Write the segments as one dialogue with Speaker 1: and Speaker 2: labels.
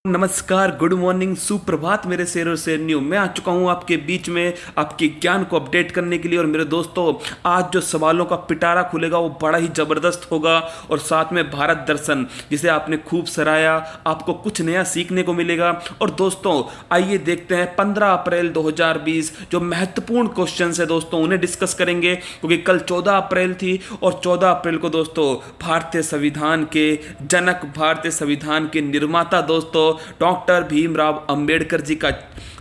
Speaker 1: नमस्कार, good morning, सुप्रभात मेरे शेर और शेरनियों। मैं आ चुका हूँ आपके बीच में आपके ज्ञान को अपडेट करने के लिए। और मेरे दोस्तों, आज जो सवालों का पिटारा खुलेगा वो बड़ा ही ज़बरदस्त होगा। और साथ में भारत दर्शन, जिसे आपने खूब सराहा, आपको कुछ नया सीखने को मिलेगा। और दोस्तों, आइए देखते हैं 15 अप्रैल 2020 जो महत्वपूर्ण क्वेश्चन है दोस्तों, उन्हें डिस्कस करेंगे। क्योंकि कल 14 अप्रैल थी और 14 अप्रैल को दोस्तों भारतीय संविधान के जनक, भारतीय संविधान के निर्माता दोस्तों डॉक्टर भीमराव अंबेडकर जी का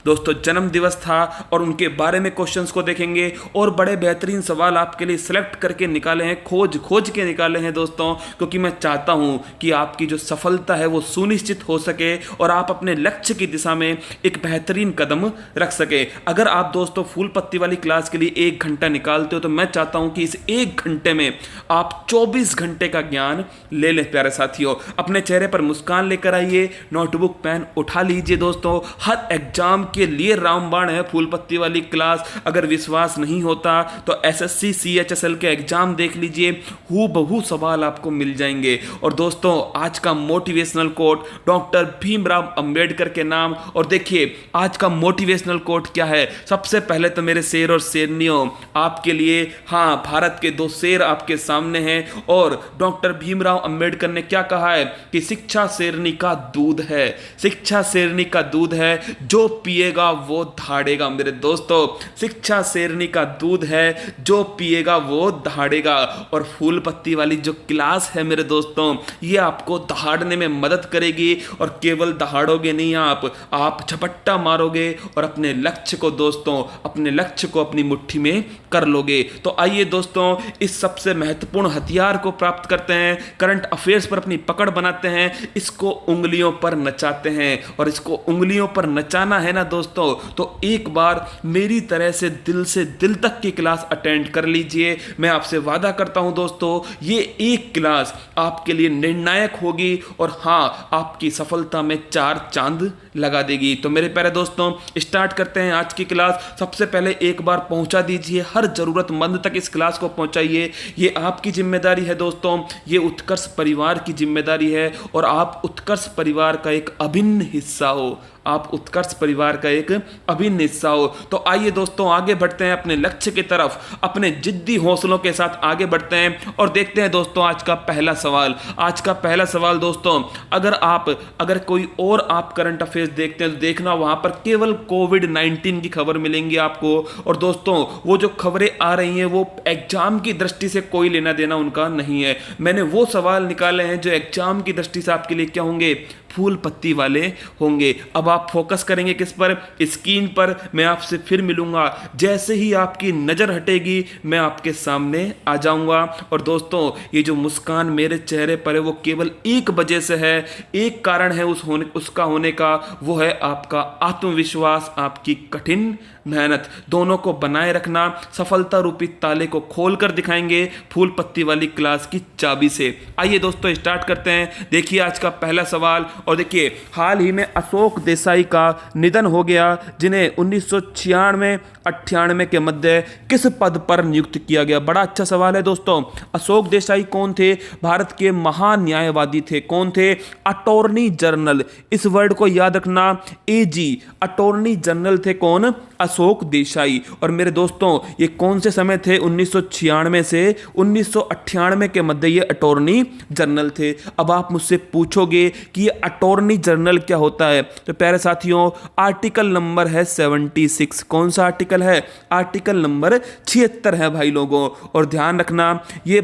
Speaker 1: दोस्तों जन्म दिवस था। और उनके बारे में क्वेश्चंस को देखेंगे और बड़े बेहतरीन सवाल आपके लिए सिलेक्ट करके निकाले हैं, खोज के निकाले हैं दोस्तों। क्योंकि मैं चाहता हूं कि आपकी जो सफलता है वो सुनिश्चित हो सके और आप अपने लक्ष्य की दिशा में एक बेहतरीन कदम रख सके। अगर आप दोस्तों फूल पत्ती वाली क्लास के लिए 1 घंटा निकालते हो तो मैं चाहता हूं कि इस 1 घंटे में आप 24 घंटे का ज्ञान ले लें। प्यारे साथियों, अपने चेहरे पर मुस्कान लेकर आइए, नोटबुक पेन उठा लीजिए दोस्तों। हर एग्जाम के लिए रामबाण है फूल पत्ती वाली क्लास। अगर विश्वास नहीं होता तो एसएससी सीएचएसएल के एग्जाम देख लीजिए, हूबहू सवाल आपको मिल जाएंगे। और दोस्तों, आज का motivational quote doctor Bhimrao Ambedkar के नाम। और देखिए आज का मोटिवेशनल कोट क्या है। सबसे पहले तो मेरे शेर और शेरनियों आपके लिए, हाँ, भारत के 2 शेर आपके सामने हैं। और डॉक्टर भीमराव अंबेडकर ने क्या कहा है कि शिक्षा शेरनी का दूध है, शिक्षा शेरनी का दूध है, जो पिएगा वो दहाड़ेगा। मेरे दोस्तों, शिक्षा शेरनी का दूध है, जो पिएगा वो दहाड़ेगा। और फूल पत्ती वाली जो क्लास है मेरे दोस्तों, ये आपको दहाड़ने में मदद करेगी। और केवल दहाड़ोगे नहीं, आप झपट्टा मारोगे और अपने लक्ष्य को दोस्तों, अपने लक्ष्य को अपनी मुट्ठी में कर लोगे। तो आइए दोस्तों, इस सबसे महत्वपूर्ण हथियार को प्राप्त करते हैं, करंट अफेयर्स पर अपनी पकड़ बनाते हैं, इसको उंगलियों पर नचाते हैं। और इसको उंगलियों पर नचाना है ना दोस्तों, तो एक बार मेरी तरह से दिल तक की क्लास अटेंड कर लीजिए। मैं आपसे वादा करता हूं दोस्तों, ये एक क्लास आपके लिए निर्णायक होगी और हाँ, आपकी सफलता में 4 चांद लगा देगी। तो मेरे प्यारे दोस्तों, स्टार्ट करते हैं आज की क्लास। सबसे पहले एक बार पहुंचा दीजिए, हर जरूरतमंद तक इस क्लास को पहुंचाइए। ये आपकी जिम्मेदारी है दोस्तों, ये उत्कर्ष परिवार की जिम्मेदारी है। और आप उत्कर्ष परिवार का एक अभिन्न हिस्सा हो, आप उत्कर्ष परिवार का एक अभिन्न हिस्सा हो। तो आइए दोस्तों, आगे बढ़ते हैं अपने लक्ष्य की तरफ, अपने जिद्दी हौसलों के साथ आगे बढ़ते हैं और देखते हैं दोस्तों आज का पहला सवाल। आज का पहला सवाल दोस्तों, अगर कोई और आप करंट अफेयर्स देखते हैं तो देखना, वहां पर केवल कोविड-19 की खबर मिलेंगी आपको। और दोस्तों, वो जो खबरें आ रही हैं वो एग्जाम की दृष्टि से कोई लेना देना उनका नहीं है। मैंने वो सवाल निकाले हैं जो एग्जाम की दृष्टि से आपके लिए क्या होंगे, फूल पत्ती वाले होंगे। अब आप फोकस करेंगे किस पर, स्क्रीन पर। मैं आपसे फिर मिलूंगा, जैसे ही आपकी नजर हटेगी मैं आपके सामने आ जाऊंगा। और दोस्तों, ये जो मुस्कान मेरे चेहरे पर है वो केवल एक वजह से है, एक कारण है उसका होने का, वो है आपका आत्मविश्वास, आपकी कठिन मेहनत। दोनों को बनाए रखना सफलता रूपी ताले को खोल कर दिखाएंगे फूल पत्ती वाली क्लास की चाबी से। आइए दोस्तों, स्टार्ट करते हैं। देखिए आज का पहला सवाल। और देखिए, हाल ही में अशोक देसाई का निधन हो गया, जिन्हें 1996-98 के मध्य किस पद पर नियुक्त किया गया। बड़ा अच्छा सवाल है दोस्तों। अशोक देसाई कौन थे? भारत के महान न्यायवादी थे। कौन थे? Attorney general. इस वर्ड को याद रखना, एजी, अटॉर्नी जनरल थे कौन? अशोक देसाई। और मेरे दोस्तों, ये कौन से समय थे? 1996 से 1998 के मध्य ये अटॉर्नी जनरल थे। अब आप मुझसे पूछोगे कि ये अटॉर्नी जनरल क्या होता है, तो प्यारे साथियों, आर्टिकल नंबर है 76। कौन सा आर्टिकल है? आर्टिकल नंबर 76 है भाई लोगों। और ध्यान रखना, ये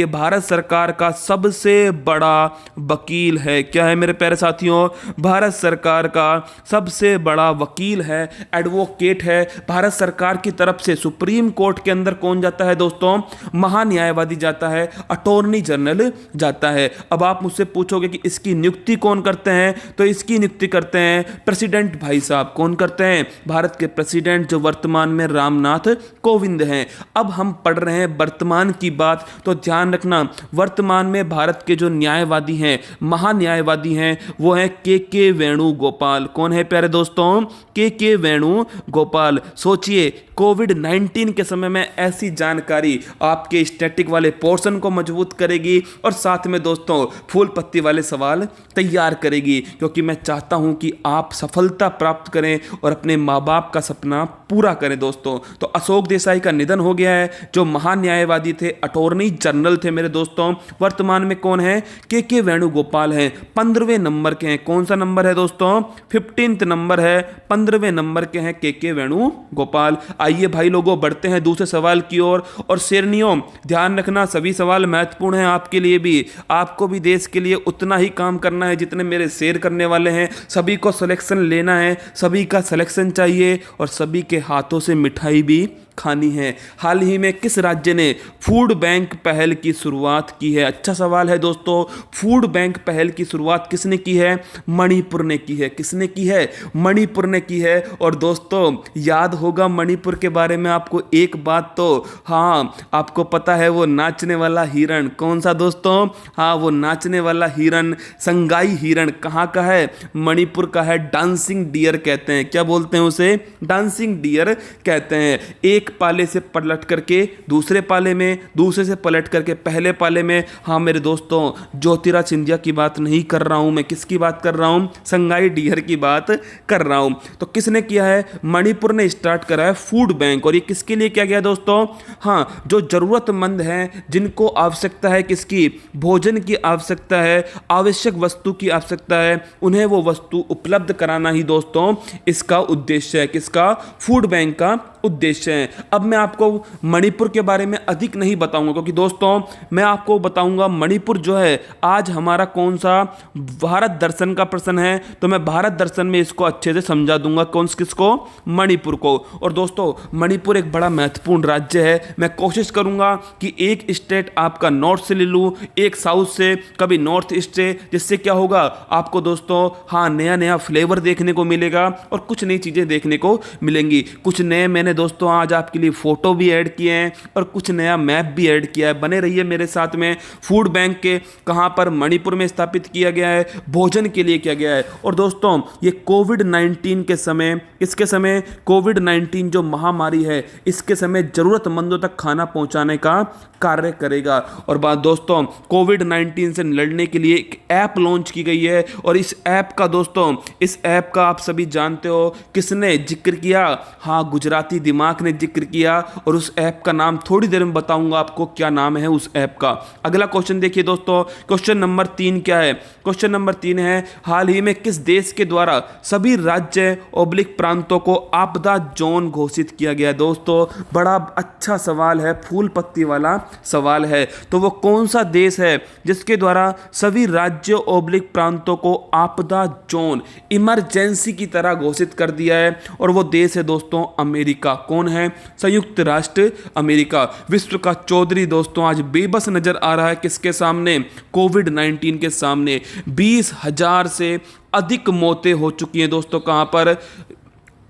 Speaker 1: भारत सरकार का सबसे बड़ा वकील है। क्या है मेरे प्यारे साथियों? भारत सरकार का सबसे बड़ा वकील है, एडवोकेट है। भारत सरकार की तरफ से सुप्रीम कोर्ट के अंदर कौन जाता है दोस्तों? महान्यायवादी जाता है, अटॉर्नी जनरल जाता है। अब आप मुझसे पूछोगे कि इसकी नियुक्ति कौन करते हैं, तो इसकी नियुक्ति करते हैं प्रेसिडेंट भाई साहब। कौन करते हैं? भारत के प्रेसिडेंट, जो वर्तमान में रामनाथ कोविंद हैं। अब हम पढ़ रहे हैं वर्तमान की बात, तो ध्यान रखना, वर्तमान में भारत के जो न्यायवादी हैं, महान्यायवादी हैं, वो हैं के वेणुगोपाल। कौन है प्यारे दोस्तों? के वेणुगोपाल। सोचिए, कोविड-19 के समय में ऐसी जानकारी आपके स्टैटिक वाले पोर्शन को मजबूत करेगी और साथ में दोस्तों फूल पत्ती वाले सवाल तैयार करेगी, क्योंकि मैं चाहता हूं कि आप सफलता प्राप्त करें और अपने माँ बाप का सपना पूरा करें दोस्तों। तो अशोक देसाई का निधन हो गया है, जो महान न्यायवादी थे, अटॉर्नी जनरल थे मेरे दोस्तों। वर्तमान में कौन है? के वेणुगोपाल हैं, 15वें नंबर के हैं। कौन सा नंबर है दोस्तों? 15th नंबर है, 15वें नंबर के हैं के वेणुगोपाल। आइए भाई लोगों, बढ़ते हैं दूसरे सवाल की ओर। और शेरनियों, ध्यान रखना, सभी सवाल महत्वपूर्ण हैं आपके लिए भी। आपको भी देश के लिए उतना ही काम करना है जितने मेरे शेयर करने वाले हैं। सभी को सिलेक्शन लेना है, सभी का सिलेक्शन चाहिए और सभी के हाथों से मिठाई भी खानी है। हाल ही में किस राज्य ने फूड बैंक पहल की शुरुआत की है? अच्छा सवाल है दोस्तों। फूड बैंक पहल की शुरुआत किसने की है? मणिपुर ने की है। किसने की है? मणिपुर ने की है। और दोस्तों, याद होगा मणिपुर के बारे में आपको एक बात तो, हाँ आपको पता है, वो नाचने वाला हिरण। कौन सा दोस्तों? हाँ, वो नाचने वाला हिरण, संगाई हिरण कहाँ का है? मणिपुर का है। डांसिंग डियर कहते हैं। क्या बोलते हैं उसे? डांसिंग डियर कहते हैं। एक पाले से पलट करके दूसरे पाले में, दूसरे से पलट करके पहले पाले में। हाँ मेरे दोस्तों, ज्योतिराज सिंधिया की बात नहीं कर रहा हूं मैं। किसकी बात कर रहा हूं? संगाई डियर की बात कर रहा हूं। तो किसने किया है? मणिपुर ने स्टार्ट करा है फूड बैंक। और ये किसके लिए किया गया दोस्तों? हाँ, जो जरूरतमंद हैं, जिनको आवश्यकता है, किसकी? भोजन की आवश्यकता है, आवश्यक वस्तु की आवश्यकता है, उन्हें वो वस्तु उपलब्ध कराना ही दोस्तों इसका उद्देश्य है। किसका? फूड बैंक का उद्देश्य है। अब मैं आपको मणिपुर के बारे में अधिक नहीं बताऊंगा, क्योंकि दोस्तों मैं आपको बताऊंगा मणिपुर जो है, आज हमारा कौन सा भारत दर्शन का प्रश्न है, तो मैं भारत दर्शन में इसको अच्छे से समझा दूंगा। कौन किसको? मणिपुर को। और दोस्तों, मणिपुर एक बड़ा महत्वपूर्ण राज्य है। मैं कोशिश करूंगा कि एक स्टेट आपका नॉर्थ से ले लूं, एक साउथ से, कभी नॉर्थ ईस्ट से, जिससे क्या होगा आपको दोस्तों, हाँ नया नया फ्लेवर देखने को मिलेगा और कुछ नई चीजें देखने को मिलेंगी। कुछ नए मैंने दोस्तों आज आपके लिए फोटो भी ऐड किए हैं और कुछ नया मैप भी ऐड किया है। बने रहिए मेरे साथ में। फूड बैंक के कहां पर? मणिपुर में स्थापित किया गया है, भोजन के लिए किया गया है। और दोस्तों, ये कोविड-19 के समय, इसके समय कोविड-19 जो महामारी है, इसके समय जरूरतमंदों तक खाना पहुंचाने का कार्य करेगा। और बात दोस्तों, कोविड-19 से लड़ने के लिए एक ऐप लॉन्च की गई है। और इस ऐप का दोस्तों, इस ऐप का आप सभी जानते हो किसने जिक्र किया? हाँ, गुजराती दिमाग ने जिक्र किया। और उस ऐप का नाम थोड़ी देर में बताऊंगा आपको क्या नाम है उस ऐप का। अगला क्वेश्चन देखिए दोस्तों, क्वेश्चन नंबर 3 क्या है? क्वेश्चन नंबर 3 है, हाल ही में किस देश के द्वारा सभी राज्य ओब्लिक प्रांतों को आपदा जोन घोषित किया गया? दोस्तों, बड़ा अच्छा सवाल है, फूल पत्ती वाला सवाल है। तो वो कौन सा देश है जिसके द्वारा सभी राज्यों ओब्लिक प्रांतों को आपदा जोन, इमरजेंसी की तरह घोषित कर दिया है? और वो देश है दोस्तों अमेरिका। कौन है? संयुक्त राष्ट्र अमेरिका। विश्व का चौधरी दोस्तों आज बेबस नजर आ रहा है किसके सामने? कोविड-19 के सामने। 20,000 से अधिक मौतें हो चुकी हैं दोस्तों। कहां पर?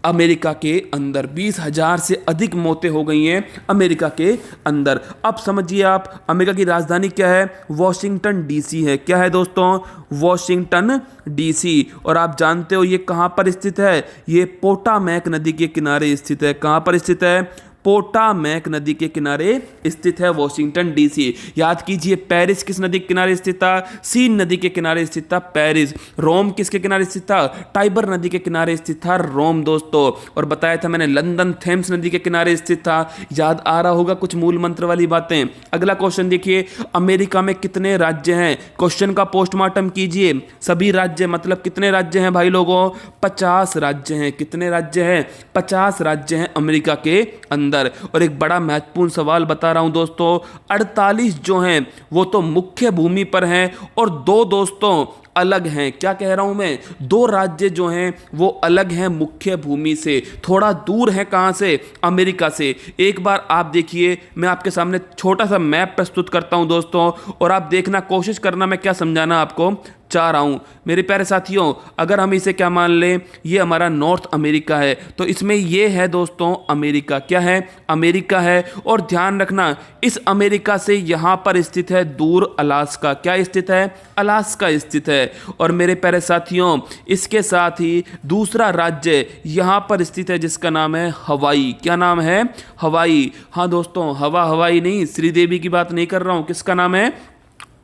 Speaker 1: अमेरिका के अंदर 20,000 से अधिक मौतें हो गई हैं अमेरिका के अंदर। अब समझिए आप, अमेरिका की राजधानी क्या है? वॉशिंगटन डीसी है। क्या है दोस्तों? Washington DC. और आप जानते हो ये कहां पर स्थित है? ये पोटामैक नदी के किनारे स्थित है। कहां पर स्थित है? पोटामैक नदी के किनारे स्थित है वॉशिंगटन डीसी। याद कीजिए, पेरिस किस नदी के किनारे स्थित था? सीन नदी के किनारे स्थित था पेरिस। रोम किसके किनारे स्थित था? टाइबर नदी के किनारे स्थित था रोम दोस्तों। और बताया था मैंने, लंदन थेम्स नदी के किनारे स्थित था। याद आ रहा होगा कुछ मूल मंत्र वाली बातें। अगला क्वेश्चन देखिए, अमेरिका में कितने राज्य हैं? क्वेश्चन का पोस्टमार्टम कीजिए। सभी राज्य मतलब कितने राज्य हैं भाई लोगों? 50 राज्य हैं। कितने राज्य हैं? 50 राज्य हैं अमेरिका के अंदर। और एक बड़ा महत्वपूर्ण सवाल बता रहा हूं दोस्तों, 48 जो हैं वो तो मुख्य भूमि पर हैं और 2 दोस्तों अलग हैं। क्या कह रहा हूं मैं? 2 राज्य जो हैं वो अलग हैं मुख्य भूमि से, थोड़ा दूर है। कहां से? अमेरिका से। एक बार आप देखिए, मैं आपके सामने छोटा सा मैप प्रस्तुत करता हूं दोस्तों, और आप देखना, कोशिश करना मैं क्या समझाना आपको चाह रहा हूं। मेरे प्यारे साथियों, अगर हम इसे क्या मान लें, ये हमारा नॉर्थ अमेरिका है, तो इसमें ये है दोस्तों अमेरिका। क्या है? अमेरिका है। और ध्यान रखना, इस अमेरिका से यहां पर स्थित है दूर अलास्का। क्या स्थित है? अलास्का स्थित है। और मेरे प्यारे साथियों, इसके साथ ही दूसरा राज्य यहां पर स्थित है जिसका नाम है हवाई। क्या नाम है? हवाई। हाँ दोस्तों, हवाई नहीं, श्रीदेवी की बात नहीं कर रहा हूं। किसका नाम है?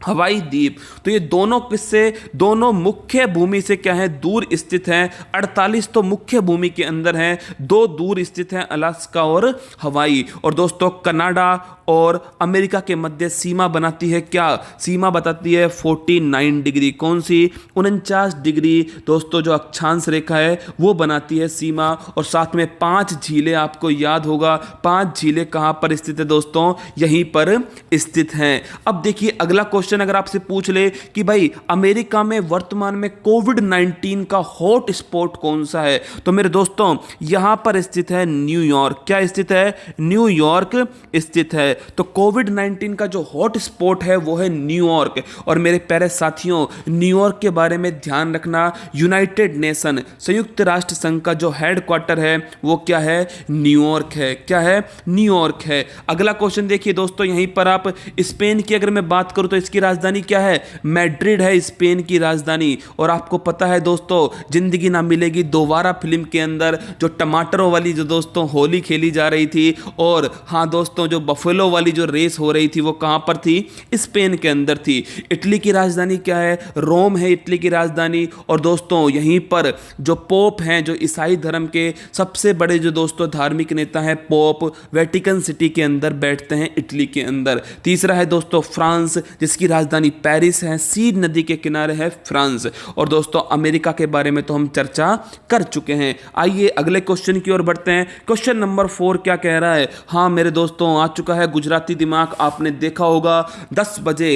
Speaker 1: हवाई द्वीप। तो ये दोनों किससे, दोनों मुख्य भूमि से क्या है, दूर स्थित हैं। 48 तो मुख्य भूमि के अंदर हैं, 2 दूर स्थित हैं, अलास्का और हवाई। और दोस्तों कनाडा और अमेरिका के मध्य सीमा बनाती है क्या, सीमा बताती है 49 डिग्री, कौन सी, 49 डिग्री दोस्तों, जो अक्षांश रेखा है वो बनाती है सीमा। और साथ में 5 झीलें, आपको याद होगा 5 झीलें कहां पर स्थित है दोस्तों, यहीं पर स्थित हैं। अब देखिए अगला क्वेश्चन अगर आपसे पूछ ले कि भाई अमेरिका में वर्तमान में कोविड-19 का हॉट स्पॉट कौन सा है, तो मेरे दोस्तों यहां पर स्थित है न्यूयॉर्क। क्या स्थित है, न्यूयॉर्क स्थित है। तो कोविड-19 का जो हॉट स्पॉट है वो है न्यूयॉर्क। और मेरे प्यारे साथियों, न्यूयॉर्क के बारे में ध्यान रखना, यूनाइटेड नेशन, संयुक्त राष्ट्र संघ का जो हेडक्वार्टर है वो क्या है, न्यूयॉर्क है। क्या है, न्यूयॉर्क है। अगला क्वेश्चन देखिए दोस्तों, यहीं पर आप स्पेन की अगर मैं बात करूं तो इसकी राजधानी क्या है, मैड्रिड है स्पेन की राजधानी। और आपको पता है दोस्तों, जिंदगी ना मिलेगी दोबारा फिल्म के अंदर जो टमाटरों वाली जो दोस्तों होली खेली जा रही थी, और हाँ दोस्तों जो बफेलो वाली जो रेस हो रही थी वो कहां पर थी, स्पेन के अंदर थी। इटली की राजधानी क्या है, रोम है इटली की राजधानी। और दोस्तों यहीं पर जो पोप हैं, जो ईसाई धर्म के सबसे बड़े जो दोस्तों धार्मिक नेता हैं पोप, वेटिकन सिटी के अंदर बैठते हैं इटली के अंदर। तीसरा है दोस्तों फ्रांस, जिसकी राजधानी पेरिस है, सीन नदी के किनारे है फ्रांस। और दोस्तों अमेरिका के बारे में तो हम चर्चा कर चुके हैं। आइए अगले क्वेश्चन की ओर बढ़ते हैं। क्वेश्चन नंबर 4 क्या कह रहा है, हाँ मेरे दोस्तों आ चुका है गुजराती दिमाग। आपने देखा होगा 10 बजे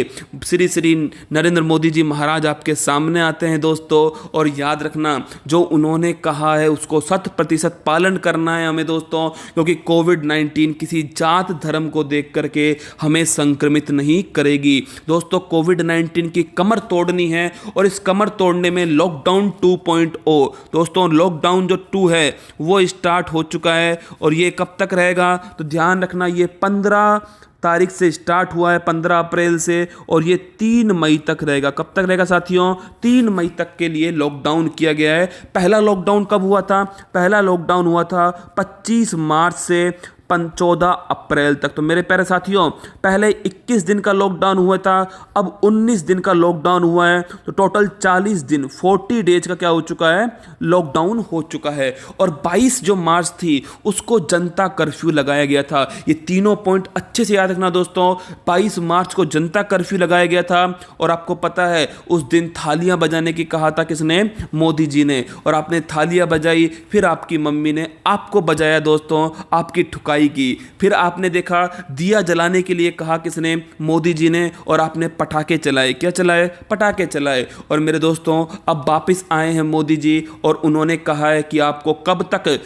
Speaker 1: श्री श्री नरेंद्र मोदी जी महाराज आपके सामने आते हैं दोस्तों, और याद रखना जो उन्होंने कहा है उसको 100% पालन करना है हमें दोस्तों, क्योंकि कोविड-19 किसी जात धर्म को देख करके हमें संक्रमित नहीं करेगी दोस्तों। कोविड-19 की कमर तोड़नी है, और इस कमर तोड़ने में लॉकडाउन 2.0 दोस्तों, लॉकडाउन जो 2 है वो स्टार्ट हो चुका है। और ये कब तक रहेगा, तो ध्यान रखना ये 15 तारीख से स्टार्ट हुआ है, 15 अप्रैल से, और ये 3 मई तक रहेगा। कब तक रहेगा साथियों, 3 मई तक के लिए लॉकडाउन किया गया है। पहला लॉकडाउन कब हुआ था, पहला लॉकडाउन हुआ था 25 मार्च से 14 अप्रैल तक। तो मेरे प्यारे साथियों पहले 21 दिन का लॉकडाउन हुआ था, अब 19 दिन का लॉकडाउन हुआ है। तो टोटल 40 दिन 40 डेज का क्या हो चुका है, लॉकडाउन हो चुका है। और 22 जो मार्च थी उसको जनता कर्फ्यू लगाया गया था। ये तीनों पॉइंट अच्छे से याद रखना दोस्तों, 22 मार्च को जनता कर्फ्यू लगाया गया था। और आपको पता है उस दिन थालियां बजाने की कहा था किसने, मोदी जी ने। और आपने थालियां बजाई, फिर आपकी मम्मी ने आपको बजाया दोस्तों, आपकी ठुकाई की। फिर आपने देखा दिया जलाने के लिए कहा किसने, मोदी जी ने, और आपने पटाखे चलाए। क्या चलाए, पटाखे चलाए। और मेरे दोस्तों अब वापस आए हैं मोदी जी, और उन्होंने कहा है कि आपको कब तक,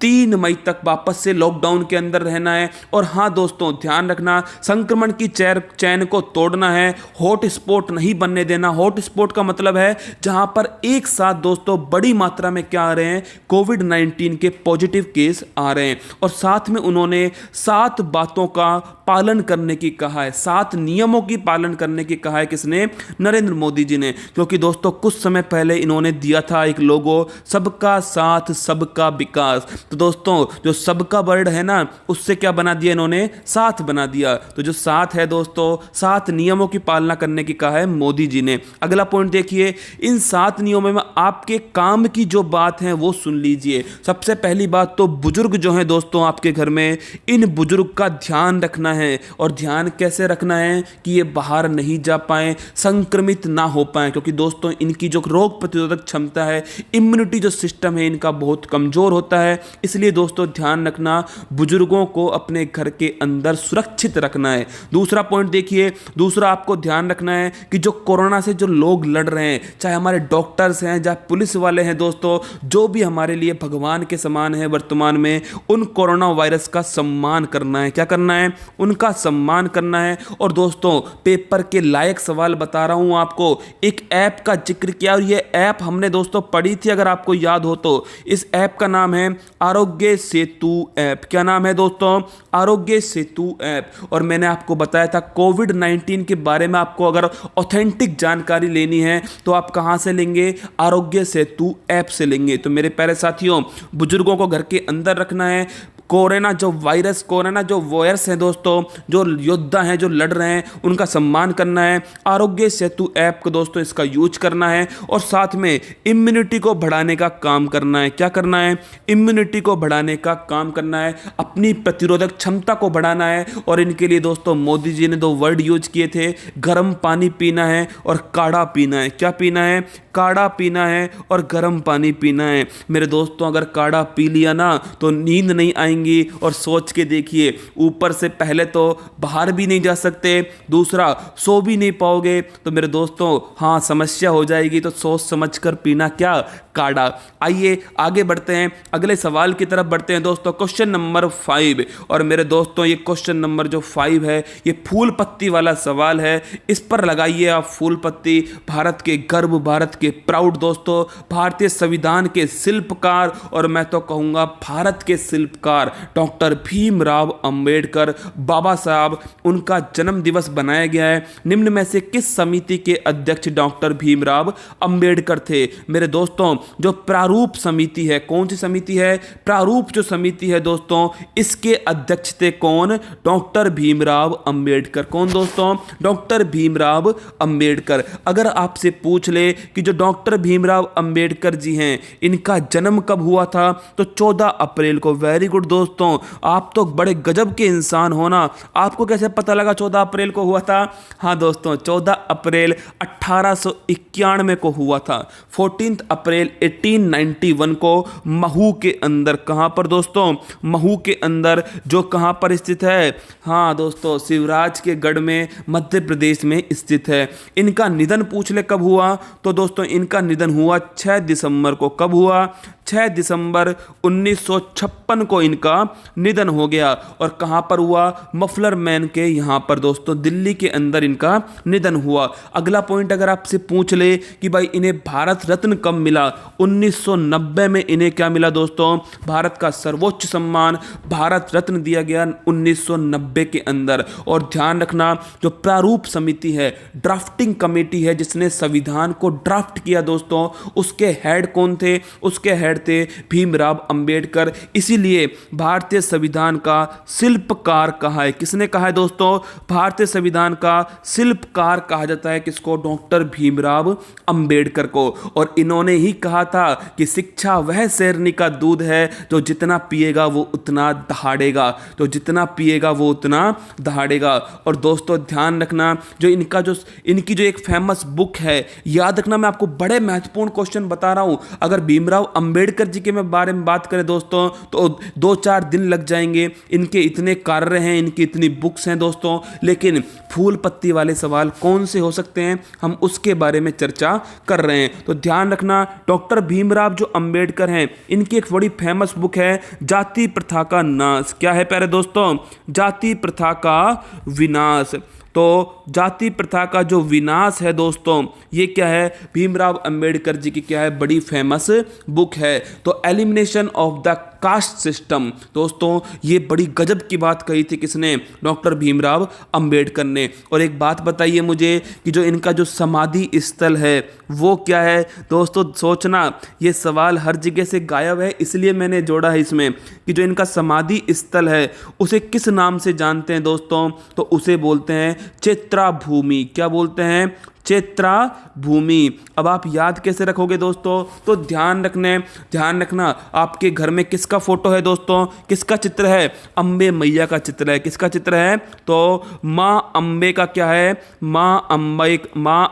Speaker 1: 3 मई तक वापस से लॉकडाउन के अंदर रहना है। और हाँ दोस्तों ध्यान रखना, संक्रमण की चैन को तोड़ना है, हॉट स्पॉट नहीं बनने देना। हॉट स्पॉट का मतलब है जहां पर एक साथ दोस्तों बड़ी मात्रा में क्या आ रहे हैं, कोविड-19 के पॉजिटिव केस आ रहे हैं। और साथ में उन्होंने 7 बातों का पालन करने की कहा है, 7 नियमों की पालन करने की कहा है किसने, नरेंद्र मोदी जी ने। क्योंकि दोस्तों कुछ समय पहले इन्होंने दिया था एक लोगो, सबका साथ सबका विकास। तो दोस्तों जो सबका वर्ड है ना, उससे क्या बना दिया इन्होंने, साथ बना दिया। तो जो साथ है दोस्तों, 7 नियमों की पालना करने की कहा है मोदी जी ने। अगला पॉइंट देखिए, इन 7 नियमों में आपके काम की जो बात है वो सुन लीजिए। सबसे पहली बात तो बुजुर्ग जो है दोस्तों आपके घर में, इन बुजुर्ग का ध्यान रखना है। और ध्यान कैसे रखना है कि ये बाहर नहीं जा पाए, संक्रमित ना हो पाए, क्योंकि दोस्तों इनकी जो रोग प्रतिरोधक क्षमता है, इम्यूनिटी जो सिस्टम है इनका बहुत कमजोर होता है। इसलिए दोस्तों ध्यान रखना, बुजुर्गों को अपने घर के अंदर सुरक्षित रखना है। दूसरा पॉइंट देखिए, दूसरा आपको ध्यान रखना है कि जो कोरोना से जो लोग लड़ रहे हैं, चाहे हमारे डॉक्टर्स हैं, चाहे पुलिस वाले हैं दोस्तों, जो भी हमारे लिए भगवान के समान है वर्तमान में, उन कोरोना वायरस का सम्मान करना है। क्या करना है, उनका सम्मान करना है। और दोस्तों पेपर के लायक सवाल बता रहा हूं आपको, एक ऐप का जिक्र किया, और ये ऐप हमने दोस्तों पढ़ी थी अगर आपको याद हो तो। इस ऐप का नाम है आरोग्य सेतु ऐप। क्या नाम है दोस्तों, आरोग्य सेतु ऐप। और मैंने आपको बताया था कोविड-19 के बारे में आपको अगर ऑथेंटिक जानकारी लेनी है तो आप कहां से लेंगे, आरोग्य सेतु ऐप से लेंगे। तो मेरे प्यारे साथियों, बुजुर्गों को घर के अंदर रखना है, कोरोना जो वायरस, कोरोना जो वायरस है दोस्तों, जो योद्धा हैं जो लड़ रहे हैं उनका सम्मान करना है। आरोग्य सेतु ऐप को दोस्तों इसका यूज करना है और साथ में इम्यूनिटी को बढ़ाने का काम करना है। क्या करना है? इम्यूनिटी को बढ़ाने का काम करना है, अपनी प्रतिरोधक क्षमता को बढ़ाना है। और इनके लिए दोस्तों मोदी जी ने 2 वर्ड यूज किए थे, गर्म पानी पीना है और काढ़ा पीना है। क्या पीना है? काढ़ा पीना है और गर्म पानी पीना है। मेरे दोस्तों अगर काढ़ा पी लिया ना तो नींद नहीं आएंगी। और सोच के देखिए, ऊपर से पहले तो बाहर भी नहीं जा सकते, दूसरा सो भी नहीं पाओगे। तो मेरे दोस्तों हाँ, समस्या हो जाएगी। तो सोच समझ कर पीना क्या? काढ़ा। आइए आगे बढ़ते हैं, अगले सवाल की तरफ बढ़ते हैं दोस्तों। Question number 5। और मेरे दोस्तों ये क्वेश्चन नंबर जो 5 है ये फूल पत्ती वाला सवाल है। इस पर लगाइए आप फूल पत्ती। भारत के गर्व, भारत के प्राउड दोस्तों, भारतीय संविधान के शिल्पकार और मैं तो कहूँगा भारत के शिल्पकार डॉक्टर भीमराव अंबेडकर बाबा साहब, उनका जन्म दिवस बनाया गया है। निम्न में से किस समिति के अध्यक्ष डॉक्टर भीमराव अंबेडकर थे? मेरे दोस्तों जो प्रारूप समिति है, कौन सी समिति है? प्रारूप जो समिति है दोस्तों, इसके अध्यक्ष थे कौन? डॉक्टर भीमराव अंबेडकर। कौन दोस्तों? डॉक्टर भीमराव अंबेडकर। अगर आपसे पूछ ले कि जो डॉक्टर भीमराव अंबेडकर जी हैं इनका जन्म कब हुआ था, तो 14 अप्रैल को। वेरी गुड दोस्तों, आप तो बड़े गजब के इंसान हो ना। आपको कैसे पता लगा 14 अप्रैल को हुआ था? हाँ दोस्तों, 14 अप्रैल 1891 को हुआ था। 14 अप्रैल 1891 को महू के अंदर। कहां पर दोस्तों? महू के अंदर, जो कहां पर स्थित है? हाँ दोस्तों, शिवराज के गढ़ में, मध्य प्रदेश में स्थित है। इनका निधन पूछ ले कब हुआ, तो दोस्तों इनका निधन हुआ 6 दिसंबर को। कब हुआ? 6 दिसंबर 1956 को इनका निधन हो गया। और कहां पर हुआ? मफलर मैन के यहां पर दोस्तों, दिल्ली के अंदर इनका निधन हुआ। अगला पॉइंट अगर आपसे पूछ ले कि भाई इन्हें भारत रत्न कब मिला, 1990 में इन्हें क्या मिला दोस्तों? भारत का सर्वोच्च सम्मान भारत रत्न दिया गया 1990 के अंदर। और ध्यान रखना, जो प्रारूप समिति है, ड्राफ्टिंग कमेटी है जिसने संविधान को ड्राफ्ट किया दोस्तों, उसके हेड कौन थे? उसके हेड थे भीमराव अंबेडकर। इसीलिए भारतीय संविधान का शिल्पकार कहा है। किसने कहा है दोस्तों? भारतीय संविधान का शिल्पकार कहा जाता है किसको? डॉक्टर भीमराव अंबेडकर को। और इन्होंने ही कहा था कि शिक्षा वह शेरनी का दूध है जो जितना पिएगा वो उतना दहाड़ेगा, तो जितना पिएगा वो उतना दहाड़ेगा। और दोस्तों ध्यान रखना, जो इनकी जो एक फेमस बुक है, याद रखना, मैं आपको बड़े महत्वपूर्ण क्वेश्चन बता रहा हूं। अगर भीमराव अंबेडकर जी के बारे में बात करें दोस्तों तो 2-4 दिन लग जाएंगे। इनके इतने कार्य हैं, इनकी इतनी बुक्स हैं दोस्तों। लेकिन फूल पत्ती वाले सवाल कौन से हो सकते हैं, हम उसके बारे में चर्चा कर रहे हैं। तो ध्यान रखना, डॉक्टर भीमराव जो अंबेडकर हैं, इनकी एक बड़ी फेमस बुक है जाति प्रथा का नाश। क्या है प्यारे दोस्तों? जाति प्रथा का विनाश। तो जाति प्रथा का जो विनाश है दोस्तों, ये क्या है? भीमराव अंबेडकर जी की क्या है? बड़ी फेमस बुक है। तो elimination of the caste system दोस्तों, ये बड़ी गजब की बात कही थी किसने? डॉक्टर भीमराव अंबेडकर ने। और एक बात बताइए मुझे कि जो इनका जो समाधि स्थल है वो क्या है दोस्तों? सोचना, ये सवाल हर जगह से गायब है, इसलिए मैंने जोड़ा है इसमें कि जो इनका समाधि स्थल है उसे किस नाम से जानते हैं दोस्तों? तो उसे बोलते हैं चैत्रा भूमि। क्या बोलते हैं? चैत्रा भूमि। अब आप याद कैसे रखोगे दोस्तों? तो ध्यान रखना, आपके घर में किसका फोटो है दोस्तों? किसका चित्र है? अम्बे मैया का चित्र है। किसका चित्र है? तो माँ अम्बे का क्या है? माँ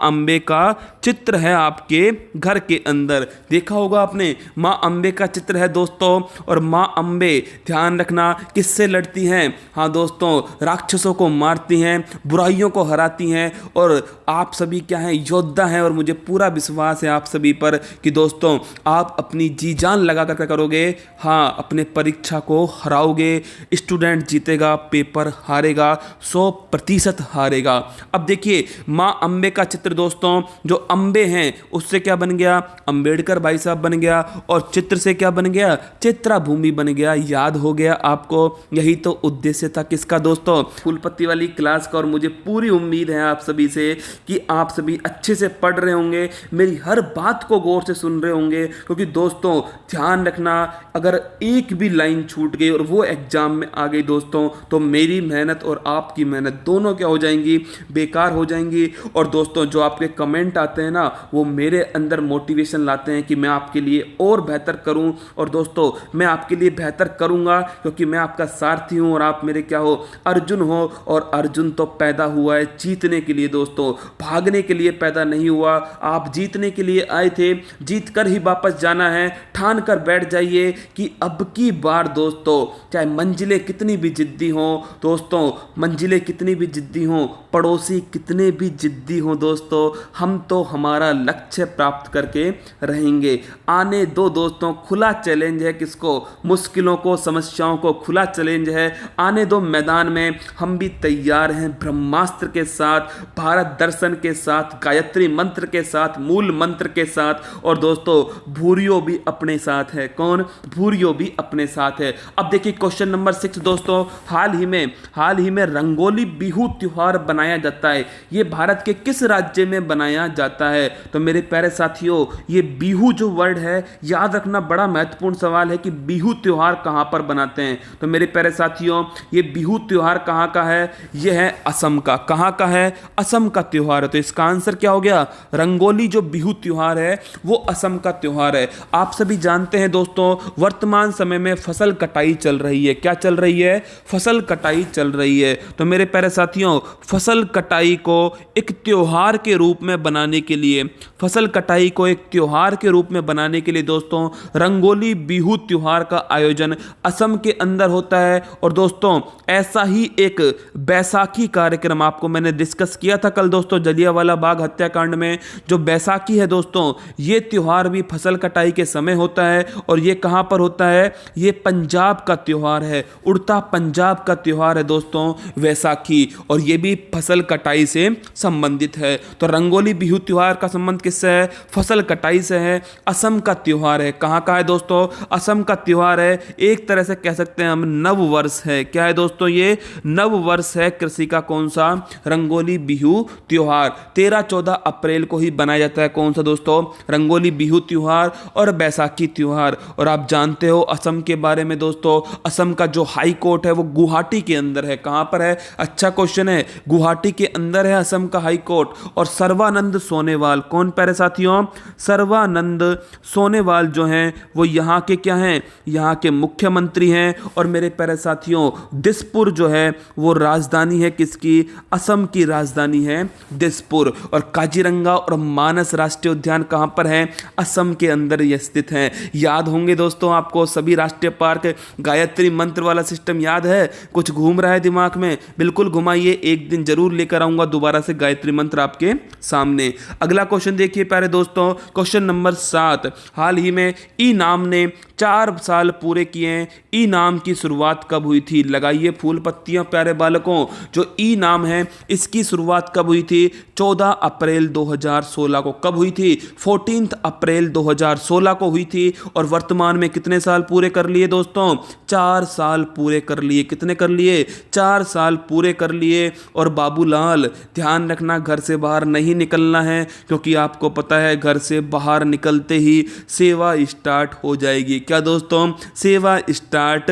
Speaker 1: अम्बे का चित्र है आपके घर के अंदर। देखा होगा आपने, माँ अम्बे का चित्र है दोस्तों। और माँ अम्बे, ध्यान रखना, किससे लड़ती हैं? हाँ दोस्तों, राक्षसों को मारती हैं, बुराइयों को हराती हैं। और आप सभी क्या हैं? योद्धा हैं। और मुझे पूरा विश्वास है आप सभी पर कि दोस्तों आप अपनी जी जान लगा कर करोगे। हाँ, अपने परीक्षा को हराओगे। स्टूडेंट जीतेगा, पेपर हारेगा, 100% हारेगा। अब देखिए, माँ अम्बे का चित्र दोस्तों, जो अम्बे हैं उससे क्या बन गया? अंबेडकर भाई साहब बन गया। और चित्र से क्या बन गया? चैत्रा भूमि बन गया। याद हो गया आपको? यही तो उद्देश्य था किसका दोस्तों? फूल पत्ती वाली क्लास का। और मुझे पूरी उम्मीद है आप सभी से कि आप सभी अच्छे से पढ़ रहे होंगे, मेरी हर बात को गौर से सुन रहे होंगे, क्योंकि दोस्तों ध्यान रखना, अगर एक भी लाइन छूट गई और वो एग्जाम में आ गई दोस्तों, तो मेरी मेहनत और आपकी मेहनत दोनों क्या हो जाएंगी, बेकार हो जाएंगी। और दोस्तों जो आपके कमेंट आते हैं ना, वो मेरे अंदर मोटिवेशन लाते हैं कि मैं आपके लिए और बेहतर करूं। और दोस्तों मैं आपके लिए बेहतर करूंगा, क्योंकि मैं आपका सारथी हूं और आप मेरे क्या हो, अर्जुन हो। और अर्जुन तो पैदा हुआ है जीतने के लिए दोस्तों, भागने के लिए पैदा नहीं हुआ। आप जीतने के लिए आए थे, जीत कर ही वापस जाना है। ठान कर बैठ जाइए कि अब की बार दोस्तों, चाहे मंजिलें कितनी भी जिद्दी हों दोस्तों, मंजिलें कितनी भी जिद्दी हों, पड़ोसी कितने भी जिद्दी हों दोस्तों, हम तो हमारा लक्ष्य प्राप्त करके रहेंगे। आने दो दोस्तों, खुला चैलेंज है किसको, मुश्किलों को, समस्याओं को खुला चैलेंज है। आने दो मैदान में, हम भी तैयार हैं ब्रह्मास्त्र के साथ, भारत दर्शन के साथ, गायत्री मंत्र के साथ, मूल मंत्र के साथ। और दोस्तों भूरियो भी अपने साथ है। कौन? भूरियो भी अपने साथ है। अब देखिए क्वेश्चन नंबर 6 दोस्तों, हाल ही में रंगोली बिहू त्योहार बनाया जाता है, ये भारत के किस राज्य में बनाया जाता है? तो मेरे प्यारे साथियों, ये बिहू जो वर्ड है, याद रखना बड़ा महत्वपूर्ण सवाल है कि बिहू त्योहार कहां पर बनाते हैं। तो मेरे प्यारे साथियों, ये बिहू त्योहार कहां का है? ये है असम का। कहां का है? असम का त्योहार है। तो इसका आंसर क्या हो गया? रंगोली जो बिहू त्योहार है वो असम का त्योहार है। आप सभी जानते हैं दोस्तों, वर्तमान समय में फसल कटाई चल रही है। क्या चल रही है? फसल कटाई चल रही है। तो मेरे प्यारे साथियों, फसल कटाई को एक त्योहार के रूप में बनाने के लिए, फसल कटाई को एक त्योहार के रूप में बनाने के लिए दोस्तों, रंगोली बिहू त्योहार का आयोजन असम के अंदर होता है। और दोस्तों ऐसा ही एक बैसाखी कार्यक्रम आपको मैंने डिस्कस किया था कल दोस्तों, जलियांवाला बाग हत्याकांड में जो बैसाखी है दोस्तों, ये त्योहार भी फसल कटाई के समय होता है। और ये कहां पर होता है? ये पंजाब का त्योहार है, उड़ता पंजाब का त्योहार है दोस्तों वैसाखी, और ये भी फसल कटाई से संबंधित है। तो रंगोली बिहू त्योहार का संबंध किससे है? फसल कटाई से है। असम का त्योहार है। कहां का है दोस्तों? असम का त्योहार है। एक तरह से कह सकते हैं हम नव वर्ष है। क्या है दोस्तों? ये नव वर्ष है कृषि का। कौन सा? रंगोली बिहू त्योहार 13-14 अप्रैल को ही बनाया जाता है। कौन सा दोस्तों? रंगोली बिहू त्योहार और बैसाखी त्योहार। और आप जानते हो असम के बारे में दोस्तों, असम का जो हाई कोर्ट है वो गुवाहाटी के अंदर है। कहां पर है? अच्छा क्वेश्चन है। गुवाहाटी के अंदर है असम का हाई कोर्ट। और सर्बानंद सोनोवाल, कौन प्यारे साथियों? सर्बानंद सोनोवाल जो हैं वो यहाँ के क्या हैं? यहाँ के मुख्यमंत्री हैं। और मेरे प्यारे साथियों, दिसपुर जो है वो राजधानी है किसकी? असम की राजधानी है दिसपुर। और काजीरंगा और मानस राष्ट्रीय उद्यान कहां पर है? असम के अंदर ये स्थित हैं। याद होंगे दोस्तों आपको सभी राष्ट्रीय पार्क। गायत्री मंत्र वाला सिस्टम याद है? कुछ घूम रहा है दिमाग में? बिल्कुल घुमाइए, एक दिन जरूर लेकर आऊंगा दोबारा से गायत्री मंत्र आपके सामने। अगला क्वेश्चन देखिए प्यारे दोस्तों, क्वेश्चन नंबर 7। हाल ही में ई नाम ने 4 साल पूरे किए। ई नाम की शुरुआत कब हुई थी? लगाइए फूल पत्तियां प्यारे बालकों। जो ई नाम है इसकी शुरुआत कब हुई थी? 14 अप्रैल 2016 को। कब हुई थी? 14 अप्रैल 2016 को हुई थी। और वर्तमान में कितने साल पूरे कर लिए दोस्तों? 4 साल पूरे कर लिए। कितने कर लिए? 4 साल पूरे कर लिए। और बाबूलाल ध्यान रखना, घर से बाहर नहीं निकलना है, क्योंकि आपको पता है घर से बाहर निकलते ही सेवा स्टार्ट हो जाएगी। क्या दोस्तों? सेवा स्टार्ट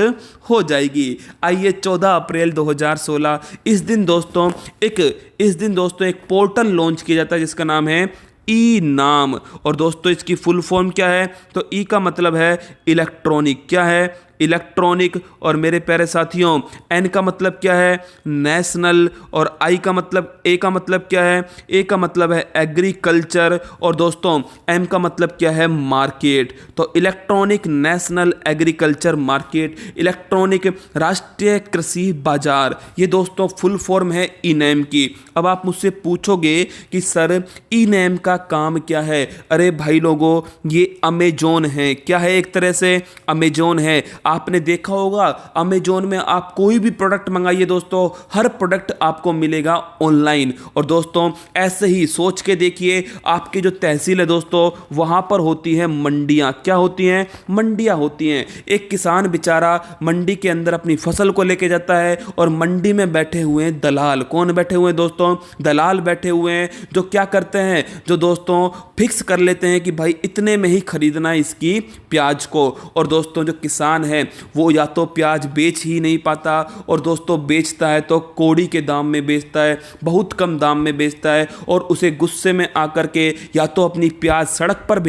Speaker 1: हो जाएगी। आइए 14 अप्रैल 2016 इस दिन दोस्तों एक पोर्टल लॉन्च किया जाता है जिसका नाम है ई नाम। और दोस्तों इसकी फुल फॉर्म क्या है? तो ई का मतलब है इलेक्ट्रॉनिक। क्या है? इलेक्ट्रॉनिक। और मेरे प्यारे साथियों, एन का मतलब क्या है? नेशनल। और ए का मतलब क्या है? ए का मतलब है एग्रीकल्चर। और दोस्तों एम का मतलब क्या है? मार्केट। तो electronic national agriculture market, electronic राष्ट्रीय कृषि बाजार, ये दोस्तों फुल फॉर्म है ई नैम की। अब आप मुझसे पूछोगे कि सर ई नैम का काम क्या है? अरे भाई लोगों, ये अमेजोन है। क्या है? एक तरह से अमेजोन है। आपने देखा होगा अमेजोन में आप कोई भी प्रोडक्ट मंगाइए दोस्तों, हर प्रोडक्ट आपको मिलेगा ऑनलाइन। और दोस्तों ऐसे ही सोच के देखिए, आपकी जो तहसील है दोस्तों, वहां पर होती है मंडियां। क्या होती हैं? मंडियां होती हैं। एक किसान बेचारा मंडी के अंदर अपनी फसल को लेके जाता है और मंडी में बैठे हुए हैं दलाल। कौन बैठे हुए हैं दोस्तों? दलाल बैठे हुए हैं, जो क्या करते हैं, जो दोस्तों फिक्स कर लेते हैं कि भाई इतने में ही खरीदना है इसकी प्याज को। और दोस्तों जो किसान है वो या तो प्याज बेच ही नहीं पाता, और दोस्तों बेचता है तो कौड़ी के दाम में बेचता है, बहुत कम दाम में बेचता है, और उसे गुस्से में आकर के या तो अपनी प्याज सड़क पर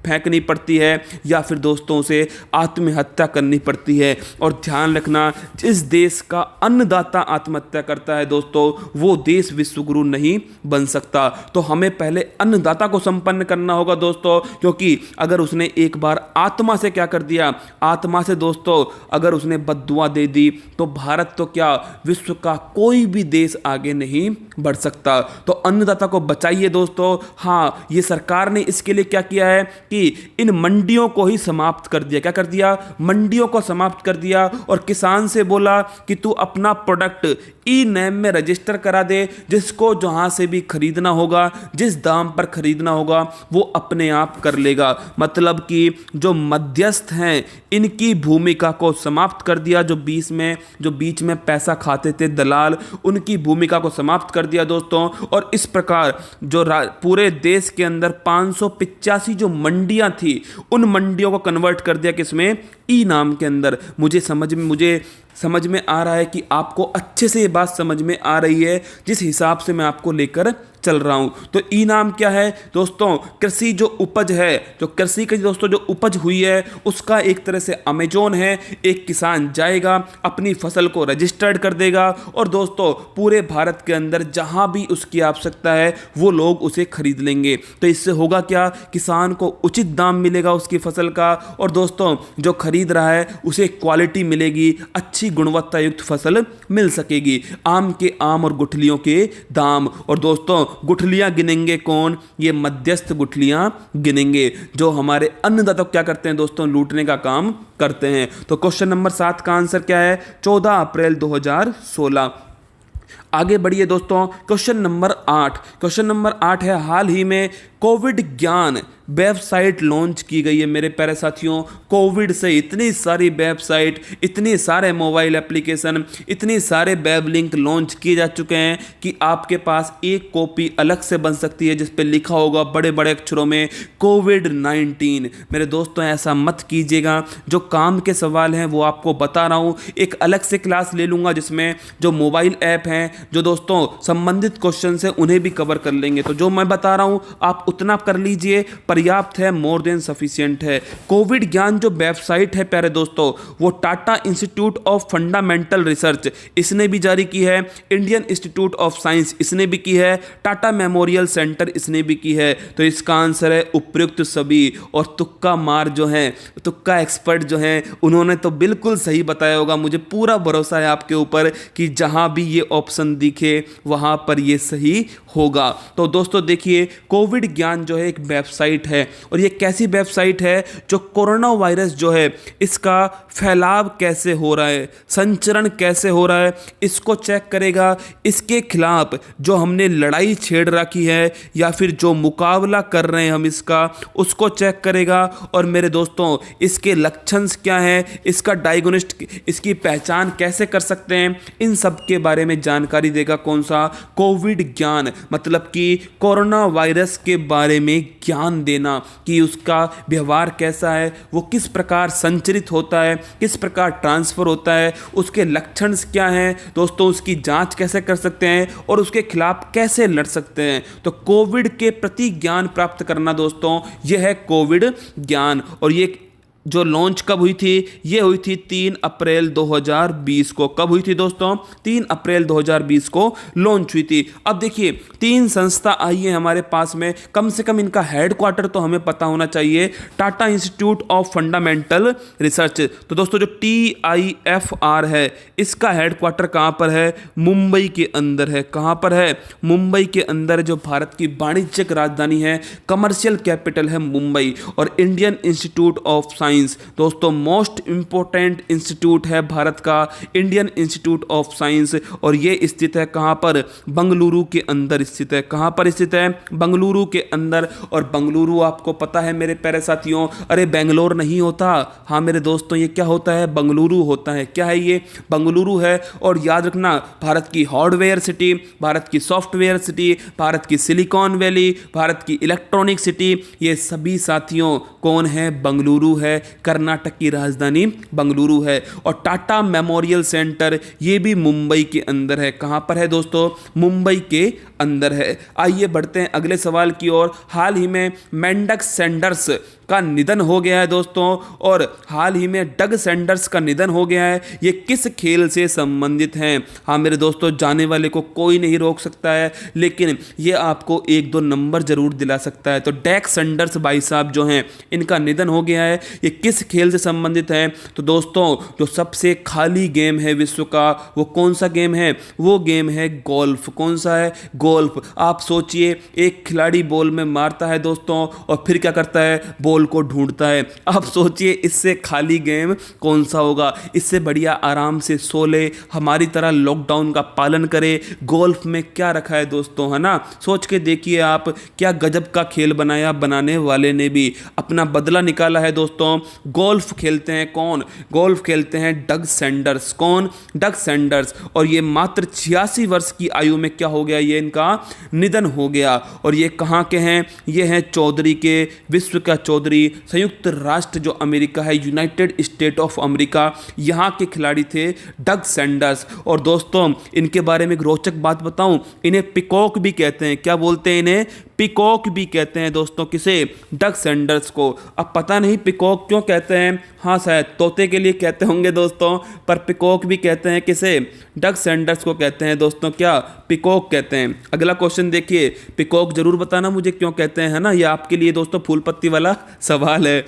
Speaker 1: फेंकनी पड़ती है, या फिर दोस्तों से आत्महत्या करनी पड़ती है। और ध्यान रखना, जिस देश का अन्नदाता आत्महत्या करता है दोस्तों, वो देश विश्वगुरु नहीं बन सकता। तो हमें पहले अन्नदाता को संपन्न करना होगा दोस्तों, क्योंकि अगर उसने एक बार आत्मा से क्या कर दिया, आत्मा से दोस्तों अगर उसने बद्दुआ दे दी, तो भारत तो क्या, विश्व का कोई भी देश आगे नहीं बढ़ सकता। तो अन्नदाता को बचाइए दोस्तों। हाँ, ये सरकार ने इसके लिए क्या किया है कि इन मंडियों को ही समाप्त कर दिया। क्या कर दिया? मंडियों को समाप्त कर दिया, और किसान से बोला कि तू अपना प्रोडक्ट ई नैम में रजिस्टर करा दे, जिसको जहां से भी खरीदना होगा, जिस दाम पर खरीदना होगा, वो अपने आप कर लेगा। मतलब कि जो मध्यस्थ हैं, इनकी भूमिका को समाप्त कर दिया। जो बीच में पैसा खाते थे दलाल, उनकी भूमिका को समाप्त कर दिया दोस्तों। और इस प्रकार जो पूरे देश के अंदर 585 जो मंडियां थी, उन मंडियों को कन्वर्ट कर दिया किसमें? ई नाम के अंदर। मुझे समझ में आ रहा है कि आपको अच्छे से ये बात समझ में आ रही है, जिस हिसाब से मैं आपको लेकर चल रहा हूं। तो ई नाम क्या है दोस्तों? कृषि जो उपज है, जो कृषि की दोस्तों जो उपज हुई है, उसका एक तरह से अमेजोन है। एक किसान जाएगा, अपनी फसल को रजिस्टर्ड कर देगा, और दोस्तों पूरे भारत के अंदर जहां भी उसकी आवश्यकता है वो लोग उसे खरीद लेंगे। तो इससे होगा क्या? किसान को उचित दाम मिलेगा उसकी फसल का, और दोस्तों जो खरीद रहा है उसे क्वालिटी मिलेगी, अच्छी गुणवत्ता युक्त फसल मिल सकेगी। आम के आम और गुठलियों के दाम। और दोस्तों गुठलियां गिनेंगे कौन? ये मध्यस्थ गुठलियां गिनेंगे, जो हमारे अन्नदाता क्या करते हैं दोस्तों? लूटने का काम करते हैं। तो क्वेश्चन नंबर 7 का आंसर क्या है? 14 अप्रैल 2016। आगे बढ़िए दोस्तों, क्वेश्चन नंबर 8। क्वेश्चन नंबर 8 है, हाल ही में कोविड ज्ञान वेबसाइट लॉन्च की गई है। मेरे प्यारे साथियों, कोविड से इतनी सारी वेबसाइट, इतने सारे मोबाइल एप्लीकेशन, इतने सारे वेब लिंक लॉन्च किए जा चुके हैं कि आपके पास एक कॉपी अलग से बन सकती है, जिस पे लिखा होगा बड़े बड़े अक्षरों में कोविड-19। मेरे दोस्तों ऐसा मत कीजिएगा। जो काम के सवाल हैं वो आपको बता रहा हूँ। एक अलग से क्लास ले लूँगा जिसमें जो मोबाइल ऐप हैं, जो दोस्तों संबंधित क्वेश्चन है, उन्हें भी कवर कर लेंगे। तो जो मैं बता रहा हूँ आप उतना कर लीजिए, पर्याप्त है, मोर देन सफिशिएंट है। कोविड ज्ञान जो वेबसाइट है प्यारे दोस्तों, वो Tata institute of fundamental research इसने भी जारी की है, इंडियन इंस्टीट्यूट ऑफ साइंस इसने भी की है, टाटा मेमोरियल सेंटर इसने भी की है। तो इसका आंसर है उपयुक्त सभी। और तुक्का मार जो है, तुक्का एक्सपर्ट जो हैं, उन्होंने तो बिल्कुल सही बताया होगा। मुझे पूरा भरोसा है आपके ऊपर कि जहां भी ये ऑप्शन दिखे वहां पर ये सही होगा। तो दोस्तों देखिए, कोविड ज्ञान जो है एक वेबसाइट है, और ये कैसी वेबसाइट है? जो कोरोना वायरस जो है इसका फैलाव कैसे हो रहा है, संचरण कैसे हो रहा है, इसको चेक करेगा। इसके खिलाफ जो हमने लड़ाई छेड़ रखी है या फिर जो मुकाबला कर रहे हैं हम इसका, उसको चेक करेगा। और मेरे दोस्तों इसके लक्षण क्या हैं, इसका डायग्नोस्ट, इसकी पहचान कैसे कर सकते हैं, इन सब के बारे में जानकारी देगा। कौन सा? कोविड ज्ञान, मतलब कि कोरोना वायरस के बारे में ज्ञान देना कि उसका व्यवहार कैसा है, वो किस प्रकार संचरित होता है, किस प्रकार ट्रांसफर होता है, उसके लक्षण क्या हैं दोस्तों, उसकी जांच कैसे कर सकते हैं और उसके खिलाफ कैसे लड़ सकते हैं। तो कोविड के प्रति ज्ञान प्राप्त करना दोस्तों, यह है कोविड ज्ञान। और ये जो लॉन्च कब हुई थी? ये हुई थी 3 अप्रैल 2020 को। कब हुई थी दोस्तों? 3 अप्रैल 2020 को लॉन्च हुई थी। अब देखिए 3 संस्था आई है हमारे पास में, कम से कम इनका हेडक्वार्टर तो हमें पता होना चाहिए, Tata institute of fundamental research. तो दोस्तों जो TIFR है, इसका हेडक्वार्टर कहाँ पर है? मुंबई के अंदर है। कहाँ पर है? मुंबई के अंदर, जो भारत की वाणिज्यिक राजधानी है, कमर्शियल कैपिटल है मुंबई। और Indian institute of science science. दोस्तों मोस्ट इंपॉर्टेंट इंस्टीट्यूट है भारत का इंडियन इंस्टीट्यूट ऑफ साइंस, और ये स्थित है कहाँ पर? बंगलुरु के अंदर स्थित है। कहाँ पर स्थित है? बंगलुरु के अंदर। और बंगलुरु आपको पता है मेरे प्यारे साथियों, अरे बेंगलोर नहीं होता, हाँ मेरे दोस्तों ये क्या होता है? बंगलुरु होता है। क्या है ये? बंगलुरु है। और याद रखना, भारत की हार्डवेयर सिटी, भारत की सॉफ्टवेयर सिटी, भारत की सिलिकॉन वैली, भारत की इलेक्ट्रॉनिक सिटी, ये सभी साथियों कौन है? बंगलुरु है। कर्नाटक की राजधानी बंगलुरु है। और टाटा मेमोरियल सेंटर ये भी मुंबई के अंदर है। कहां पर है दोस्तों? मुंबई के अंदर है। आइए बढ़ते हैं अगले सवाल की ओर। हाल ही में मेंडक सैंडर्स का निधन हो गया है दोस्तों, और हाल ही में डग सैंडर्स का निधन हो गया है। ये किस खेल से संबंधित हैं? हाँ मेरे दोस्तों, जाने वाले को कोई नहीं रोक सकता है, लेकिन ये आपको एक दो नंबर जरूर दिला सकता है। तो डैक सैंडर्स भाई साहब जो हैं, इनका निधन हो गया है। ये किस खेल से संबंधित है? तो दोस्तों जो सबसे खाली गेम है विश्व का, वो कौन सा गेम है? वो गेम है गोल्फ। कौन सा है? गोल्फ। आप सोचिए, एक खिलाड़ी बॉल में मारता है दोस्तों, और फिर क्या करता है? बॉल को ढूंढता है। आप सोचिए इससे खाली गेम कौन सा होगा? इससे बढ़िया आराम से सो ले, हमारी तरह लॉकडाउन का पालन करे। गोल्फ में क्या रखा है दोस्तों, है ना? सोच के देखिए आप, क्या गजब का खेल बनाया। बनाने वाले ने भी अपना बदला निकाला है दोस्तों। गोल्फ खेलते हैं कौन? गोल्फ खेलते हैं डग सैंडर्स। कौन? डग सैंडर्स। और ये मात्र 86 वर्ष की आयु में क्या हो गया? ये इनका निधन हो गया। और ये कहाँ के हैं? ये हैं चौधरी के, विश्व का चौधरी, संयुक्त राष्ट्र जो अमेरिका है, यूनाइटेड स्टेट ऑफ अमेरिका, यहाँ के खिलाड़ी थे डग सैंडर्स। और दोस्तों इनके बारे में एक रोचक बात बताऊं, इन्हें पिकॉक भी कहते हैं। क्या बोलते हैं इन्हें? पिकॉक भी कहते हैं दोस्तों। किसे? डग सैंडर्स को। अब पता नहीं पिकॉक क्यों कहते हैं, हाँ शायद तोते के लिए कहते होंगे दोस्तों, पर पिकॉक भी कहते हैं किसे? डग सैंडर्स को कहते हैं दोस्तों। क्या? पिकॉक कहते हैं। अगला क्वेश्चन देखिए, पिकॉक जरूर बताना मुझे क्यों कहते हैं, है ना? ये आपके लिए दोस्तों फूल पत्ती वाला सवाल है।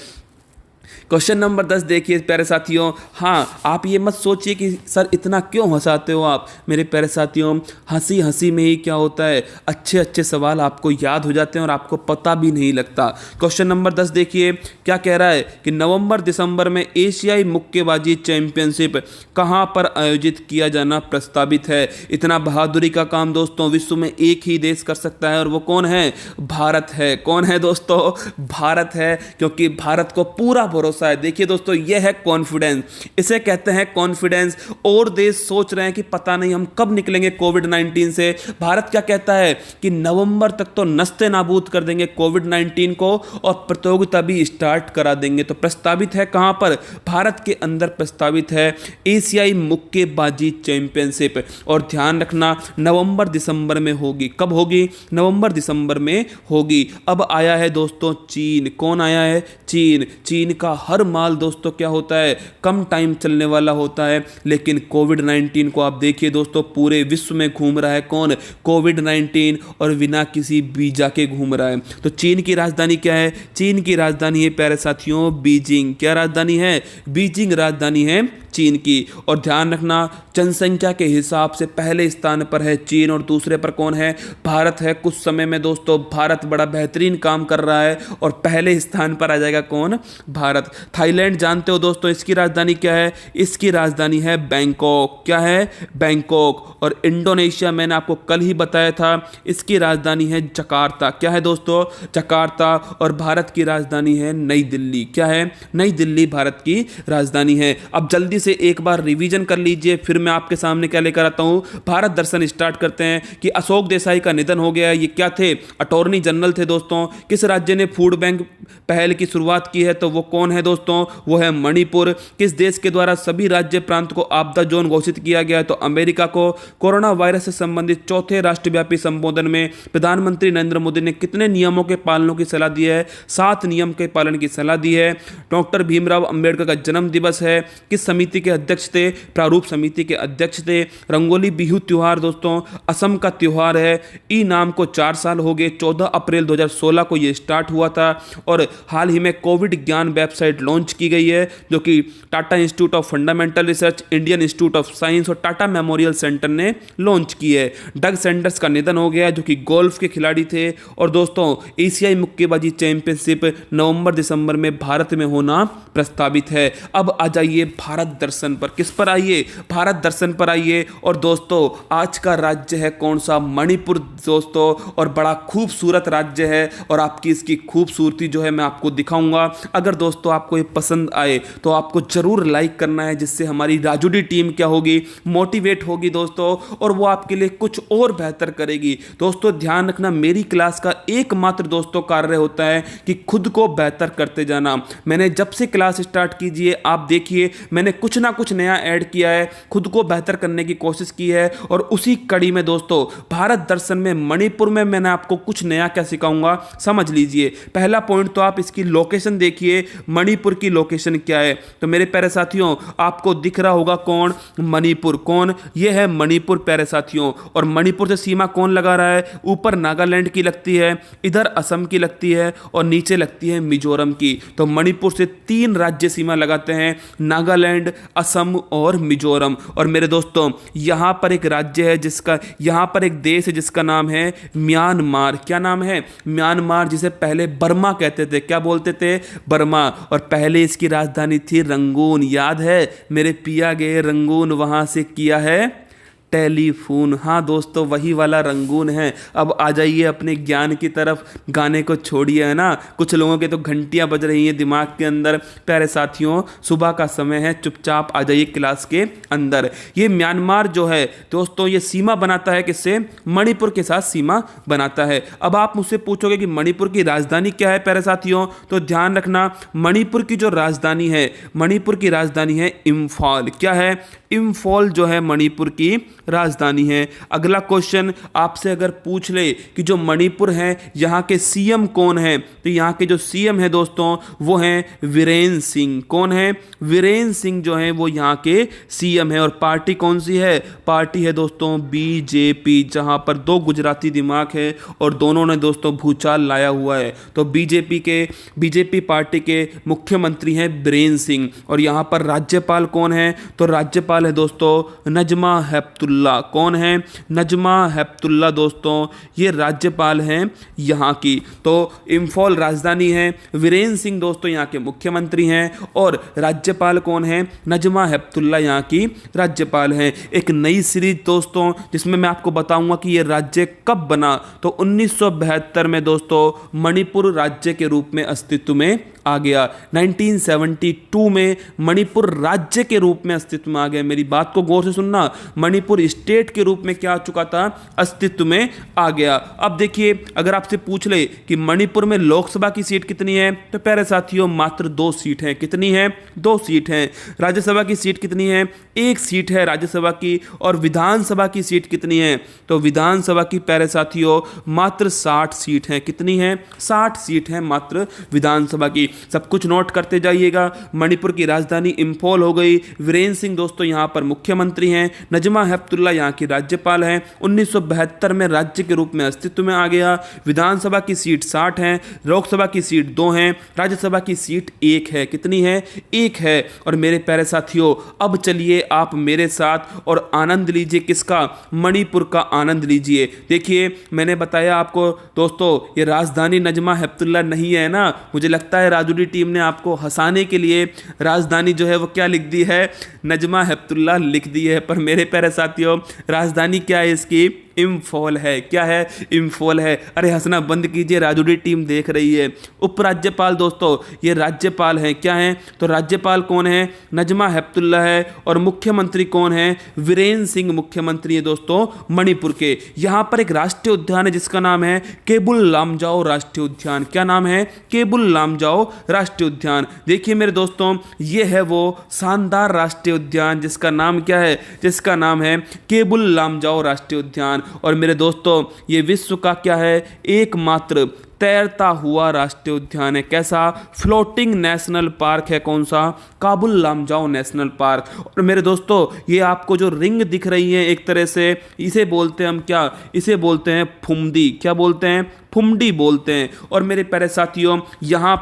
Speaker 1: क्वेश्चन नंबर 10 देखिए प्यारे साथियों। हाँ, आप ये मत सोचिए कि सर इतना क्यों हंसाते हो आप। मेरे प्यारे साथियों, हंसी हंसी में ही क्या होता है, अच्छे अच्छे सवाल आपको याद हो जाते हैं और आपको पता भी नहीं लगता। क्वेश्चन नंबर 10 देखिए, क्या कह रहा है कि नवंबर दिसंबर में एशियाई मुक्केबाजी चैंपियनशिप कहाँ पर आयोजित किया जाना प्रस्तावित है। इतना बहादुरी का काम दोस्तों विश्व में एक ही देश कर सकता है, और वो कौन है? भारत है। कौन है दोस्तों? भारत है, क्योंकि भारत को पूरा भरोसा है। देखिए दोस्तों, यह है कॉन्फिडेंस, इसे कहते हैं कॉन्फिडेंस। और देश सोच रहे हैं कि पता नहीं हम कब निकलेंगे कोविड-19 से। भारत क्या कहता है कि नवंबर तक तो नस्ते नाबूद कर देंगे कोविड-19 को, और प्रतियोगिता भी स्टार्ट करा देंगे। तो प्रस्तावित है कहां पर? भारत के अंदर प्रस्तावित है एशियाई मुक्केबाजी चैंपियनशिप। और ध्यान रखना, नवंबर दिसंबर में होगी। कब होगी? नवंबर दिसंबर में होगी। अब आया है दोस्तों चीन। कौन आया है? चीन। चीन का हर माल दोस्तों क्या होता है? कम टाइम चलने वाला होता है। लेकिन कोविड-19 को आप देखिए दोस्तों, पूरे विश्व में घूम रहा है। कौन? कोविड-19, और बिना किसी वीजा के घूम रहा है। तो चीन की राजधानी क्या है? चीन की राजधानी है प्यारे साथियों बीजिंग। क्या राजधानी है? बीजिंग राजधानी है चीन की। और ध्यान रखना, जनसंख्या के हिसाब से पहले स्थान पर है चीन, और दूसरे पर कौन है? भारत है। कुछ समय में दोस्तों भारत बड़ा बेहतरीन काम कर रहा है, और पहले स्थान पर आ जाएगा कौन? भारत। थाईलैंड जानते हो दोस्तों, इसकी राजधानी क्या है? इसकी राजधानी है बैंकॉक। क्या है? बैंकॉक। और इंडोनेशिया मैंने आपको कल ही बताया था, इसकी राजधानी है जकार्ता। क्या है दोस्तों? जकार्ता। और भारत की राजधानी है नई दिल्ली। क्या है? नई दिल्ली भारत की राजधानी है। अब जल्दी से एक बार रिवीजन कर लीजिए, फिर मैं आपके सामने क्या लेकर आता हूं, भारत दर्शन स्टार्ट करते हैं। कि अशोक देसाई का निधन हो गया है। ये क्या थे? अटॉर्नी जनरल थे दोस्तों। किस राज्य ने फूड बैंक पहल की शुरुआत की है? तो वो कौन है दोस्तों? वो है मणिपुर। किस देश के द्वारा सभी राज्य प्रांत को आपदा जोन घोषित किया गया है? तो अमेरिका को। कोरोना वायरस से संबंधित चौथे राष्ट्रव्यापी संबोधन में प्रधानमंत्री नरेंद्र मोदी ने कितने नियमों के पालन की सलाह दी है? 7 नियम के पालन की सलाह दी है। डॉक्टर भीमराव अंबेडकर का जन्म दिवस है। किस समिति समिति के अध्यक्ष थे, प्रारूप समिति के अध्यक्ष थे। रंगोली बिहू त्योहार दोस्तों असम का त्योहार है। ई नाम को 4 साल हो गए, 14 अप्रैल 2016 को ये स्टार्ट हुआ था और हाल ही में कोविड ज्ञान वेबसाइट लॉन्च की गई है, जो कि Tata institute of fundamental research, Indian institute of science और टाटा मेमोरियल सेंटर ने लॉन्च की है। डग सैंडर्स का निधन हो गया, जो कि गोल्फ के खिलाड़ी थे। और दोस्तों एशियाई मुक्केबाजी चैंपियनशिप नवंबर दिसंबर में भारत में होना प्रस्तावित है। अब आ जाइए भारत दर्शन पर। किस पर आइए? भारत दर्शन पर आइए। और दोस्तों आज का राज्य है कौन सा? मणिपुर दोस्तों, और बड़ा खूबसूरत राज्य है और आपकी इसकी खूबसूरती जो है मैं आपको दिखाऊंगा। अगर दोस्तों आपको ये पसंद आए तो आपको जरूर लाइक करना है, जिससे हमारी राजूडी टीम क्या होगी, मोटिवेट होगी दोस्तों, और वो आपके लिए कुछ और बेहतर करेगी। दोस्तों ध्यान रखना, मेरी क्लास का एकमात्र दोस्तों कार्य होता है कि खुद को बेहतर करते जाना। मैंने जब से क्लास स्टार्ट कीजिए आप देखिए मैंने कुछ ना कुछ नया ऐड किया है, खुद को बेहतर करने की कोशिश की है। और उसी कड़ी में दोस्तों भारत दर्शन में मणिपुर में मैंने आपको कुछ नया क्या सिखाऊंगा समझ लीजिए। पहला पॉइंट तो आप इसकी लोकेशन देखिए, मणिपुर की लोकेशन क्या है। तो मेरे प्यारे साथियों आपको दिख रहा होगा कौन? मणिपुर। कौन? ये है मणिपुर प्यारे साथियों। और मणिपुर से सीमा कौन लगा रहा है? ऊपर नागालैंड की लगती है, इधर असम की लगती है और नीचे लगती है मिजोरम की। तो मणिपुर से 3 राज्य सीमा लगाते हैं, नागालैंड, असम और मिजोरम। और मेरे दोस्तों यहां पर एक राज्य है जिसका, यहां पर एक देश है जिसका नाम है म्यांमार। क्या नाम है? म्यांमार, जिसे पहले बर्मा कहते थे। क्या बोलते थे? बर्मा। और पहले इसकी राजधानी थी रंगून। याद है? मेरे पिया गए रंगून, वहां से किया है टेलीफोन। हाँ दोस्तों वही वाला रंगून है। अब आ जाइए अपने ज्ञान की तरफ, गाने को छोड़िए, है ना। कुछ लोगों के तो घंटियां बज रही हैं दिमाग के अंदर। प्यारे साथियों सुबह का समय है, चुपचाप आ जाइए क्लास के अंदर। ये म्यांमार जो है दोस्तों ये सीमा बनाता है किससे? मणिपुर के साथ सीमा बनाता है। अब आप मुझसे पूछोगे कि मणिपुर की राजधानी क्या है प्यारे साथियों, तो ध्यान रखना मणिपुर की जो राजधानी है, मणिपुर की राजधानी है इम्फाल। क्या है? इम्फाल जो है मणिपुर की राजधानी है। अगला क्वेश्चन आपसे अगर पूछ ले कि जो मणिपुर है यहाँ के सीएम कौन है, तो यहाँ के जो सीएम है दोस्तों वो हैं वीरेंद्र सिंह। कौन है? वीरेंद्र सिंह जो है वो यहाँ के सीएम है। और पार्टी कौन सी है? पार्टी है दोस्तों बीजेपी, जहाँ पर 2 गुजराती दिमाग है और दोनों ने दोस्तों भूचाल लाया हुआ है। तो बीजेपी पार्टी के मुख्यमंत्री हैं वीरेंद्र सिंह। और यहाँ पर राज्यपाल कौन है? तो राज्यपाल है दोस्तों नजमा हेपतुल्ला। कौन है? नजमा हेपतुल्ला दोस्तों, ये राज्यपाल हैं यहाँ की। तो इम्फाल राजधानी है, वीरेंद्र सिंह दोस्तों यहाँ के मुख्यमंत्री हैं और राज्यपाल कौन है? नजमा हेपतुल्ला यहाँ की राज्यपाल हैं। एक नई सीरीज दोस्तों जिसमें मैं आपको बताऊंगा कि ये राज्य कब बना। तो 1972 में दोस्तों मणिपुर राज्य के रूप में अस्तित्व में आ गया। 1972 में मणिपुर राज्य के रूप में अस्तित्व में आ गया। मेरी बात को गौर से सुनना, मणिपुर स्टेट के रूप में क्या आ चुका था? अस्तित्व में आ गया। अब देखिए अगर आपसे पूछ ले कि मणिपुर में लोकसभा की सीट कितनी है, तो प्यारे साथियों मात्र 2 सीट हैं। कितनी है? 2 सीट हैं। राज्यसभा की सीट कितनी है? 1 सीट है राज्यसभा की। और विधानसभा की सीट कितनी है? तो विधानसभा की प्यारे साथियों मात्र 60 सीट है। कितनी है? 60 सीट है मात्र विधानसभा की। सब कुछ नोट करते जाइएगा। मणिपुर की राजधानी इंफॉल हो गई। वीरेंद्र सिंह दोस्तों यहाँ पर मुख्यमंत्री हैं, नजमा हेपतुल्ला यहाँ की राज्यपाल हैं। 1972 में राज्य के रूप में अस्तित्व में आ गया। विधानसभा की सीट 60 है, लोकसभा की सीट 2 हैं, राज्यसभा की सीट 1 है। कितनी है? 1 है। और मेरे प्यारे साथियों अब चलिए आप मेरे साथ और आनंद लीजिए। किसका? मणिपुर का आनंद लीजिए। देखिए मैंने बताया आपको दोस्तों ये राजधानी नजमा हेपतुल्ला नहीं है ना। मुझे लगता है राजूरी टीम ने आपको हंसाने के लिए राजधानी जो है वो क्या लिख दी है? नजमा हेपतुल्ला लिख दी है। पर मेरे प्यारे साथियों राजधानी क्या है इसकी? इम्फॉल है। क्या है? इम्फॉल है। अरे हंसना बंद कीजिए, राजूरी टीम देख रही है। उपराज्यपाल दोस्तों ये राज्यपाल हैं। क्या हैं? तो राज्यपाल कौन है? नजमा हेपतुल्ला है। और मुख्यमंत्री कौन है? वीरेंद्र सिंह मुख्यमंत्री है दोस्तों मणिपुर के। यहाँ पर एक राष्ट्रीय उद्यान है जिसका नाम है केबुल लामजाओ राष्ट्रीय उद्यान। क्या नाम है? केबुल लामजाओ राष्ट्रीय उद्यान। देखिए मेरे दोस्तों ये है वो शानदार राष्ट्रीय उद्यान जिसका नाम क्या है? जिसका नाम है केबुल लामजाओ राष्ट्रीय उद्यान। और मेरे दोस्तों ये विश्व का क्या है? एकमात्र तैरता हुआ राष्ट्रीय उद्यान है। कैसा? फ्लोटिंग नेशनल पार्क है। कौन सा? Kabul Lamjao national park. और मेरे दोस्तों, ये आपको जो रिंग दिख रही है एक तरह से, इसे बोलते हैं हम क्या? इसे बोलते हैं फुमदी। क्या बोलते हैं? फुमडी बोलते हैं। और मेरे प्यारे साथियों, यहाँ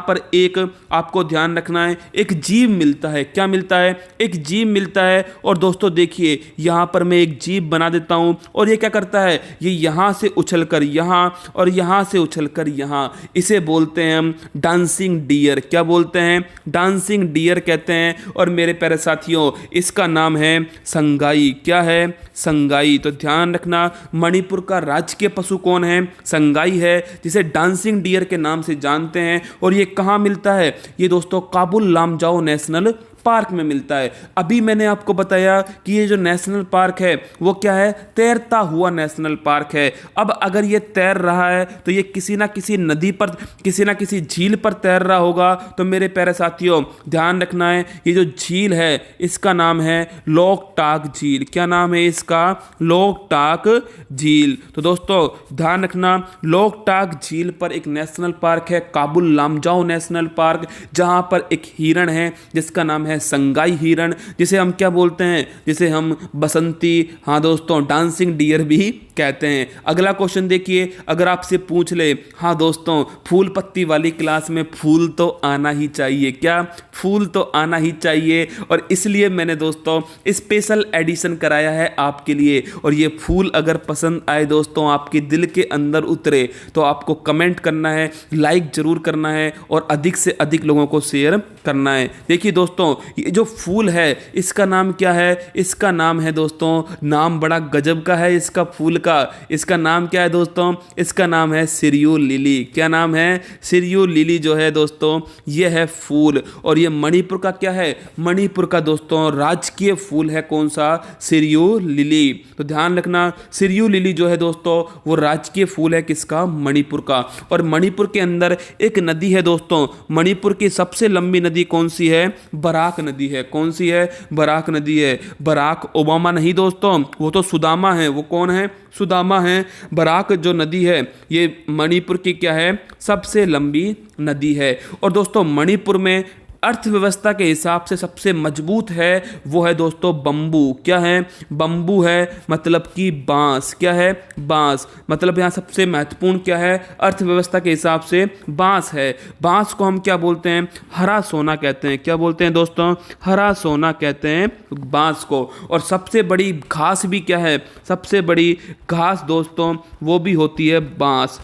Speaker 1: पर एक आपको ध्यान रखना है, एक जीव मिलता है। क्या मिलता है? एक जीव मिलता है। और दोस्तों देखिए, यहाँ पर मैं एक जीव बना देता हूँ और ये क्या करता है? ये यहाँ से उछलकर यहाँ और यहाँ से उछलकर यहाँ। इसे बोलते हैं हम डांसिंग डियर। क्या बोलते हैं? डांसिंग डियर कहते हैं। और मेरे प्यारे साथियों, इसका नाम है संगाई। क्या है? संगाई। तो ध्यान रखना, मणिपुर का राजकीय पशु कौन है? संगाई है, जिसे डांसिंग डियर के नाम से जानते हैं। और ये कहाँ मिलता है? ये दोस्तों काबुल लामजाओ नेशनल पार्क में मिलता है। अभी मैंने आपको बताया कि ये जो नेशनल पार्क है वो क्या है? तैरता हुआ नेशनल पार्क है। अब अगर ये तैर रहा है तो ये किसी ना किसी नदी पर, किसी ना किसी झील पर तैर रहा होगा। तो मेरे प्यारे साथियों, ध्यान रखना है, ये जो झील है इसका नाम है लोकटाक झील। क्या नाम है इसका? लोकटाक झील। तो दोस्तों ध्यान रखना, लोकटाक झील पर एक नेशनल पार्क है, काबुल लामजाओ नेशनल पार्क, जहां पर एक हिरण है जिसका नाम है संगाई हिरण, जिसे हम क्या बोलते हैं? जिसे हम बसंती, हाँ दोस्तों, डांसिंग डियर भी कहते हैं। अगला क्वेश्चन देखिए, अगर आपसे पूछ ले, हाँ दोस्तों, फूल पत्ती वाली क्लास में फूल तो आना ही चाहिए। क्या? फूल तो आना ही चाहिए। और इसलिए मैंने दोस्तों स्पेशल एडिशन कराया है आपके लिए। और ये फूल अगर पसंद आए दोस्तों, आपके दिल के अंदर उतरे, तो आपको कमेंट करना है, लाइक जरूर करना है और अधिक से अधिक लोगों को शेयर करना है। देखिए दोस्तों, ये जो फूल है इसका नाम क्या है? इसका नाम है दोस्तों, नाम बड़ा गजब का है इसका फूल का। इसका नाम क्या है दोस्तों? इसका नाम है सिरियो लिली। क्या नाम है? सिरियो लिली जो है दोस्तों, ये है फूल। और ये मणिपुर का क्या है? मणिपुर का दोस्तों राजकीय फूल है। कौन सा? सिरियो लिली। तो ध्यान रखना, सिरियो लिली जो है दोस्तों वो राजकीय फूल है किसका? मणिपुर का। और मणिपुर के अंदर एक नदी है दोस्तों, मणिपुर की सबसे लंबी नदी कौन सी है? बराक नदी है। कौन सी है? बराक नदी है। बराक ओबामा नहीं दोस्तों, वो तो सुदामा है। वो कौन है? सुदामा है। बराक जो नदी है ये मणिपुर की क्या है? सबसे लंबी नदी है। और दोस्तों मणिपुर में अर्थव्यवस्था के हिसाब से सबसे मजबूत है वो है दोस्तों बम्बू। क्या है? बम्बू है, मतलब कि बांस। क्या है? बांस। मतलब यहाँ सबसे महत्वपूर्ण क्या है अर्थव्यवस्था के हिसाब से? बांस है। बांस को हम क्या बोलते हैं? हरा सोना कहते हैं। क्या बोलते हैं दोस्तों? हरा सोना कहते हैं बांस को। और सबसे बड़ी घास भी क्या है? सबसे बड़ी घास दोस्तों वो भी होती है बांस।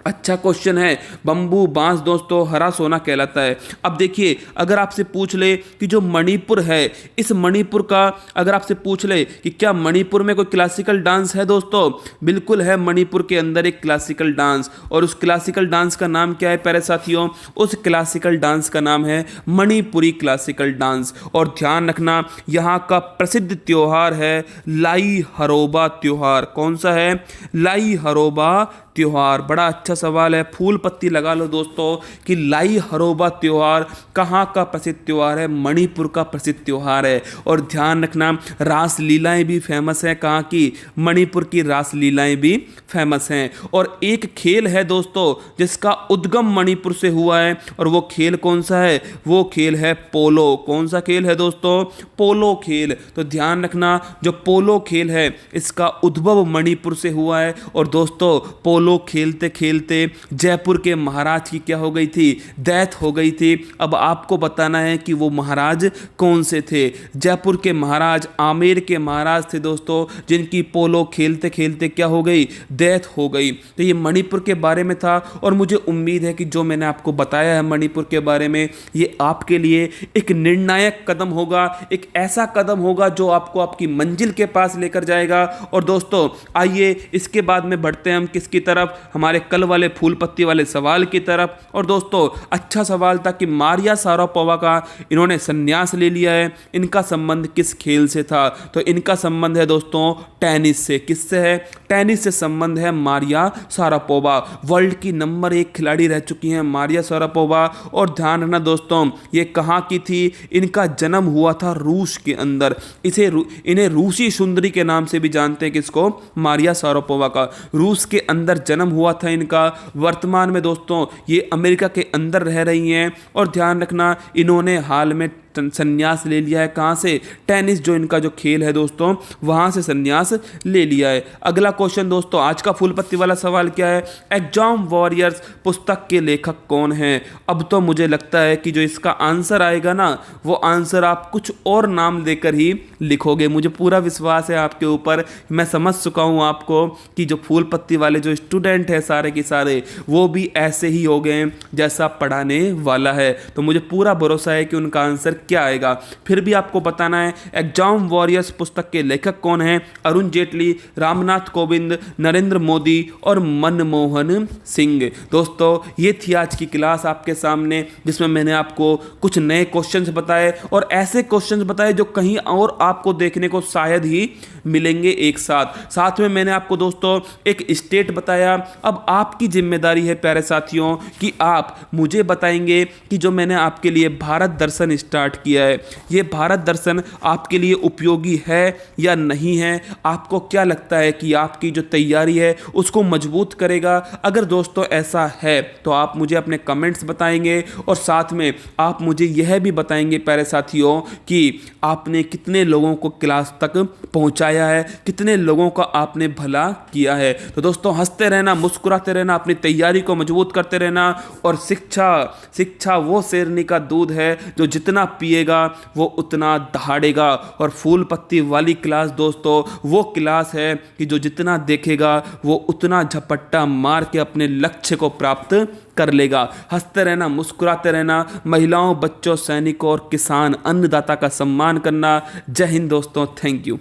Speaker 1: अच्छा क्वेश्चन है। बम्बू, बांस दोस्तों हरा सोना कहलाता है। अब देखिए, अगर आपसे पूछ ले कि जो मणिपुर है, इस मणिपुर का अगर आपसे पूछ ले कि क्या मणिपुर में कोई क्लासिकल डांस है दोस्तों? बिल्कुल है, मणिपुर के अंदर एक क्लासिकल डांस। और उस क्लासिकल डांस का नाम क्या है प्यारे साथियों? उस क्लासिकल डांस का नाम है मणिपुरी क्लासिकल डांस। और ध्यान रखना, यहाँ का प्रसिद्ध त्योहार है लाई हरोबा त्योहार। कौन सा है? लाई हरोबा त्योहार। बड़ा अच्छा सवाल है, फूल पत्ती लगा लो दोस्तों कि लाई हरोबा त्योहार कहाँ का प्रसिद्ध त्योहार है? मणिपुर का प्रसिद्ध त्योहार है। और ध्यान रखना, रास लीलाएं भी फेमस है। कहाँ की? मणिपुर की रास लीलाएं भी फेमस हैं। और एक खेल है दोस्तों जिसका उद्गम मणिपुर से हुआ है, और वो खेल कौन सा है? वो खेल है पोलो। कौन सा खेल है दोस्तों? पोलो खेल। तो ध्यान रखना, जो पोलो खेल है इसका उद्भव मणिपुर से हुआ है। और दोस्तों पोलो खेलते खेलते जयपुर के महाराज की क्या हो गई थी? डेथ हो गई थी। अब आपको बताना है कि वो महाराज कौन से थे। जयपुर के महाराज आमेर के महाराज थे दोस्तों, जिनकी पोलो खेलते खेलते क्या हो गई? डेथ हो गई। तो ये मणिपुर के बारे में था। और मुझे उम्मीद है कि जो मैंने आपको बताया है मणिपुर के बारे में, ये आपके लिए एक निर्णायक कदम होगा, एक ऐसा कदम होगा जो आपको आपकी मंजिल के पास लेकर जाएगा। और दोस्तों आइए इसके बाद में बढ़ते हैं हम किसकी तरफ? हमारे कल वाले फूल पत्ती वाले सवाल की तरफ। और दोस्तों अच्छा सवाल था कि मारिया शारापोवा का इन्होंने संन्यास ले लिया है, इनका संबंध किस खेल से था? तो इनका संबंध है दोस्तों टेनिस से। किससे है? टेनिस से संबंध है मारिया शारापोवा। वर्ल्ड की नंबर 1 खिलाड़ी रह चुकी हैं मारिया शारापोवा। और ध्यान रखना दोस्तों, ये कहाँ की थी? इनका जन्म हुआ था रूस के अंदर। इन्हें रूसी सुंदरी के नाम से भी जानते हैं। किसको? मारिया शारापोवा का। रूस के अंदर जन्म हुआ था इनका। वर्तमान में दोस्तों ये अमेरिका के अंदर रह रही हैं। और ध्यान रखना, इन्होंने हाल में संन्यास ले लिया है। कहाँ से? टेनिस जो इनका जो खेल है दोस्तों, वहाँ से संन्यास ले लिया है। अगला क्वेश्चन दोस्तों, आज का फूल पत्ती वाला सवाल क्या है? एग्जाम वॉरियर्स पुस्तक के लेखक कौन हैं? अब तो मुझे लगता है कि जो इसका आंसर आएगा ना, वो आंसर आप कुछ और नाम देकर ही लिखोगे। मुझे पूरा विश्वास है आपके ऊपर। मैं समझ चुका हूँ आपको कि जो फूल पत्ती वाले जो स्टूडेंट हैं सारे के सारे, वो भी ऐसे ही हो गए जैसा पढ़ाने वाला है। तो मुझे पूरा भरोसा है कि उनका आंसर क्या आएगा। फिर भी आपको बताना है एग्जाम वॉरियर्स पुस्तक के लेखक कौन हैं? अरुण जेटली, रामनाथ कोविंद, नरेंद्र मोदी और मनमोहन सिंह। दोस्तों ये थी आज की क्लास आपके सामने, जिसमें मैंने आपको कुछ नए क्वेश्चंस बताए और ऐसे क्वेश्चंस बताए जो कहीं और आपको देखने को शायद ही मिलेंगे एक साथ में मैंने आपको दोस्तों एक स्टेट बताया। अब आपकी जिम्मेदारी है प्यारे साथियों कि आप मुझे बताएंगे कि जो मैंने आपके लिए भारत दर्शन स्टार्ट किया है, ये भारत दर्शन आपके लिए उपयोगी है या नहीं है। आपको क्या लगता है कि आपकी जो तैयारी है उसको मजबूत करेगा? अगर दोस्तों ऐसा है तो आप मुझे अपने कमेंट्स बताएंगे और साथ में आप मुझे यह भी बताएंगे प्यारे साथियों कि आपने कितने लोगों को क्लास तक पहुंचाया है, कितने लोगों का आपने भला किया है। तो दोस्तों हंसते रहना, मुस्कुराते रहना, अपनी तैयारी को मजबूत करते रहना। और शिक्षा वो शेरनी का दूध है जो जितना पिएगा वो उतना दहाड़ेगा। और फूल पत्ती वाली क्लास दोस्तों वो क्लास है कि जो जितना देखेगा वो उतना झपट्टा मार के अपने लक्ष्य को प्राप्त कर लेगा। हंसते रहना, मुस्कुराते रहना, महिलाओं, बच्चों, सैनिकों और किसान, अन्नदाता का सम्मान करना। जय हिंद दोस्तों, थैंक यू।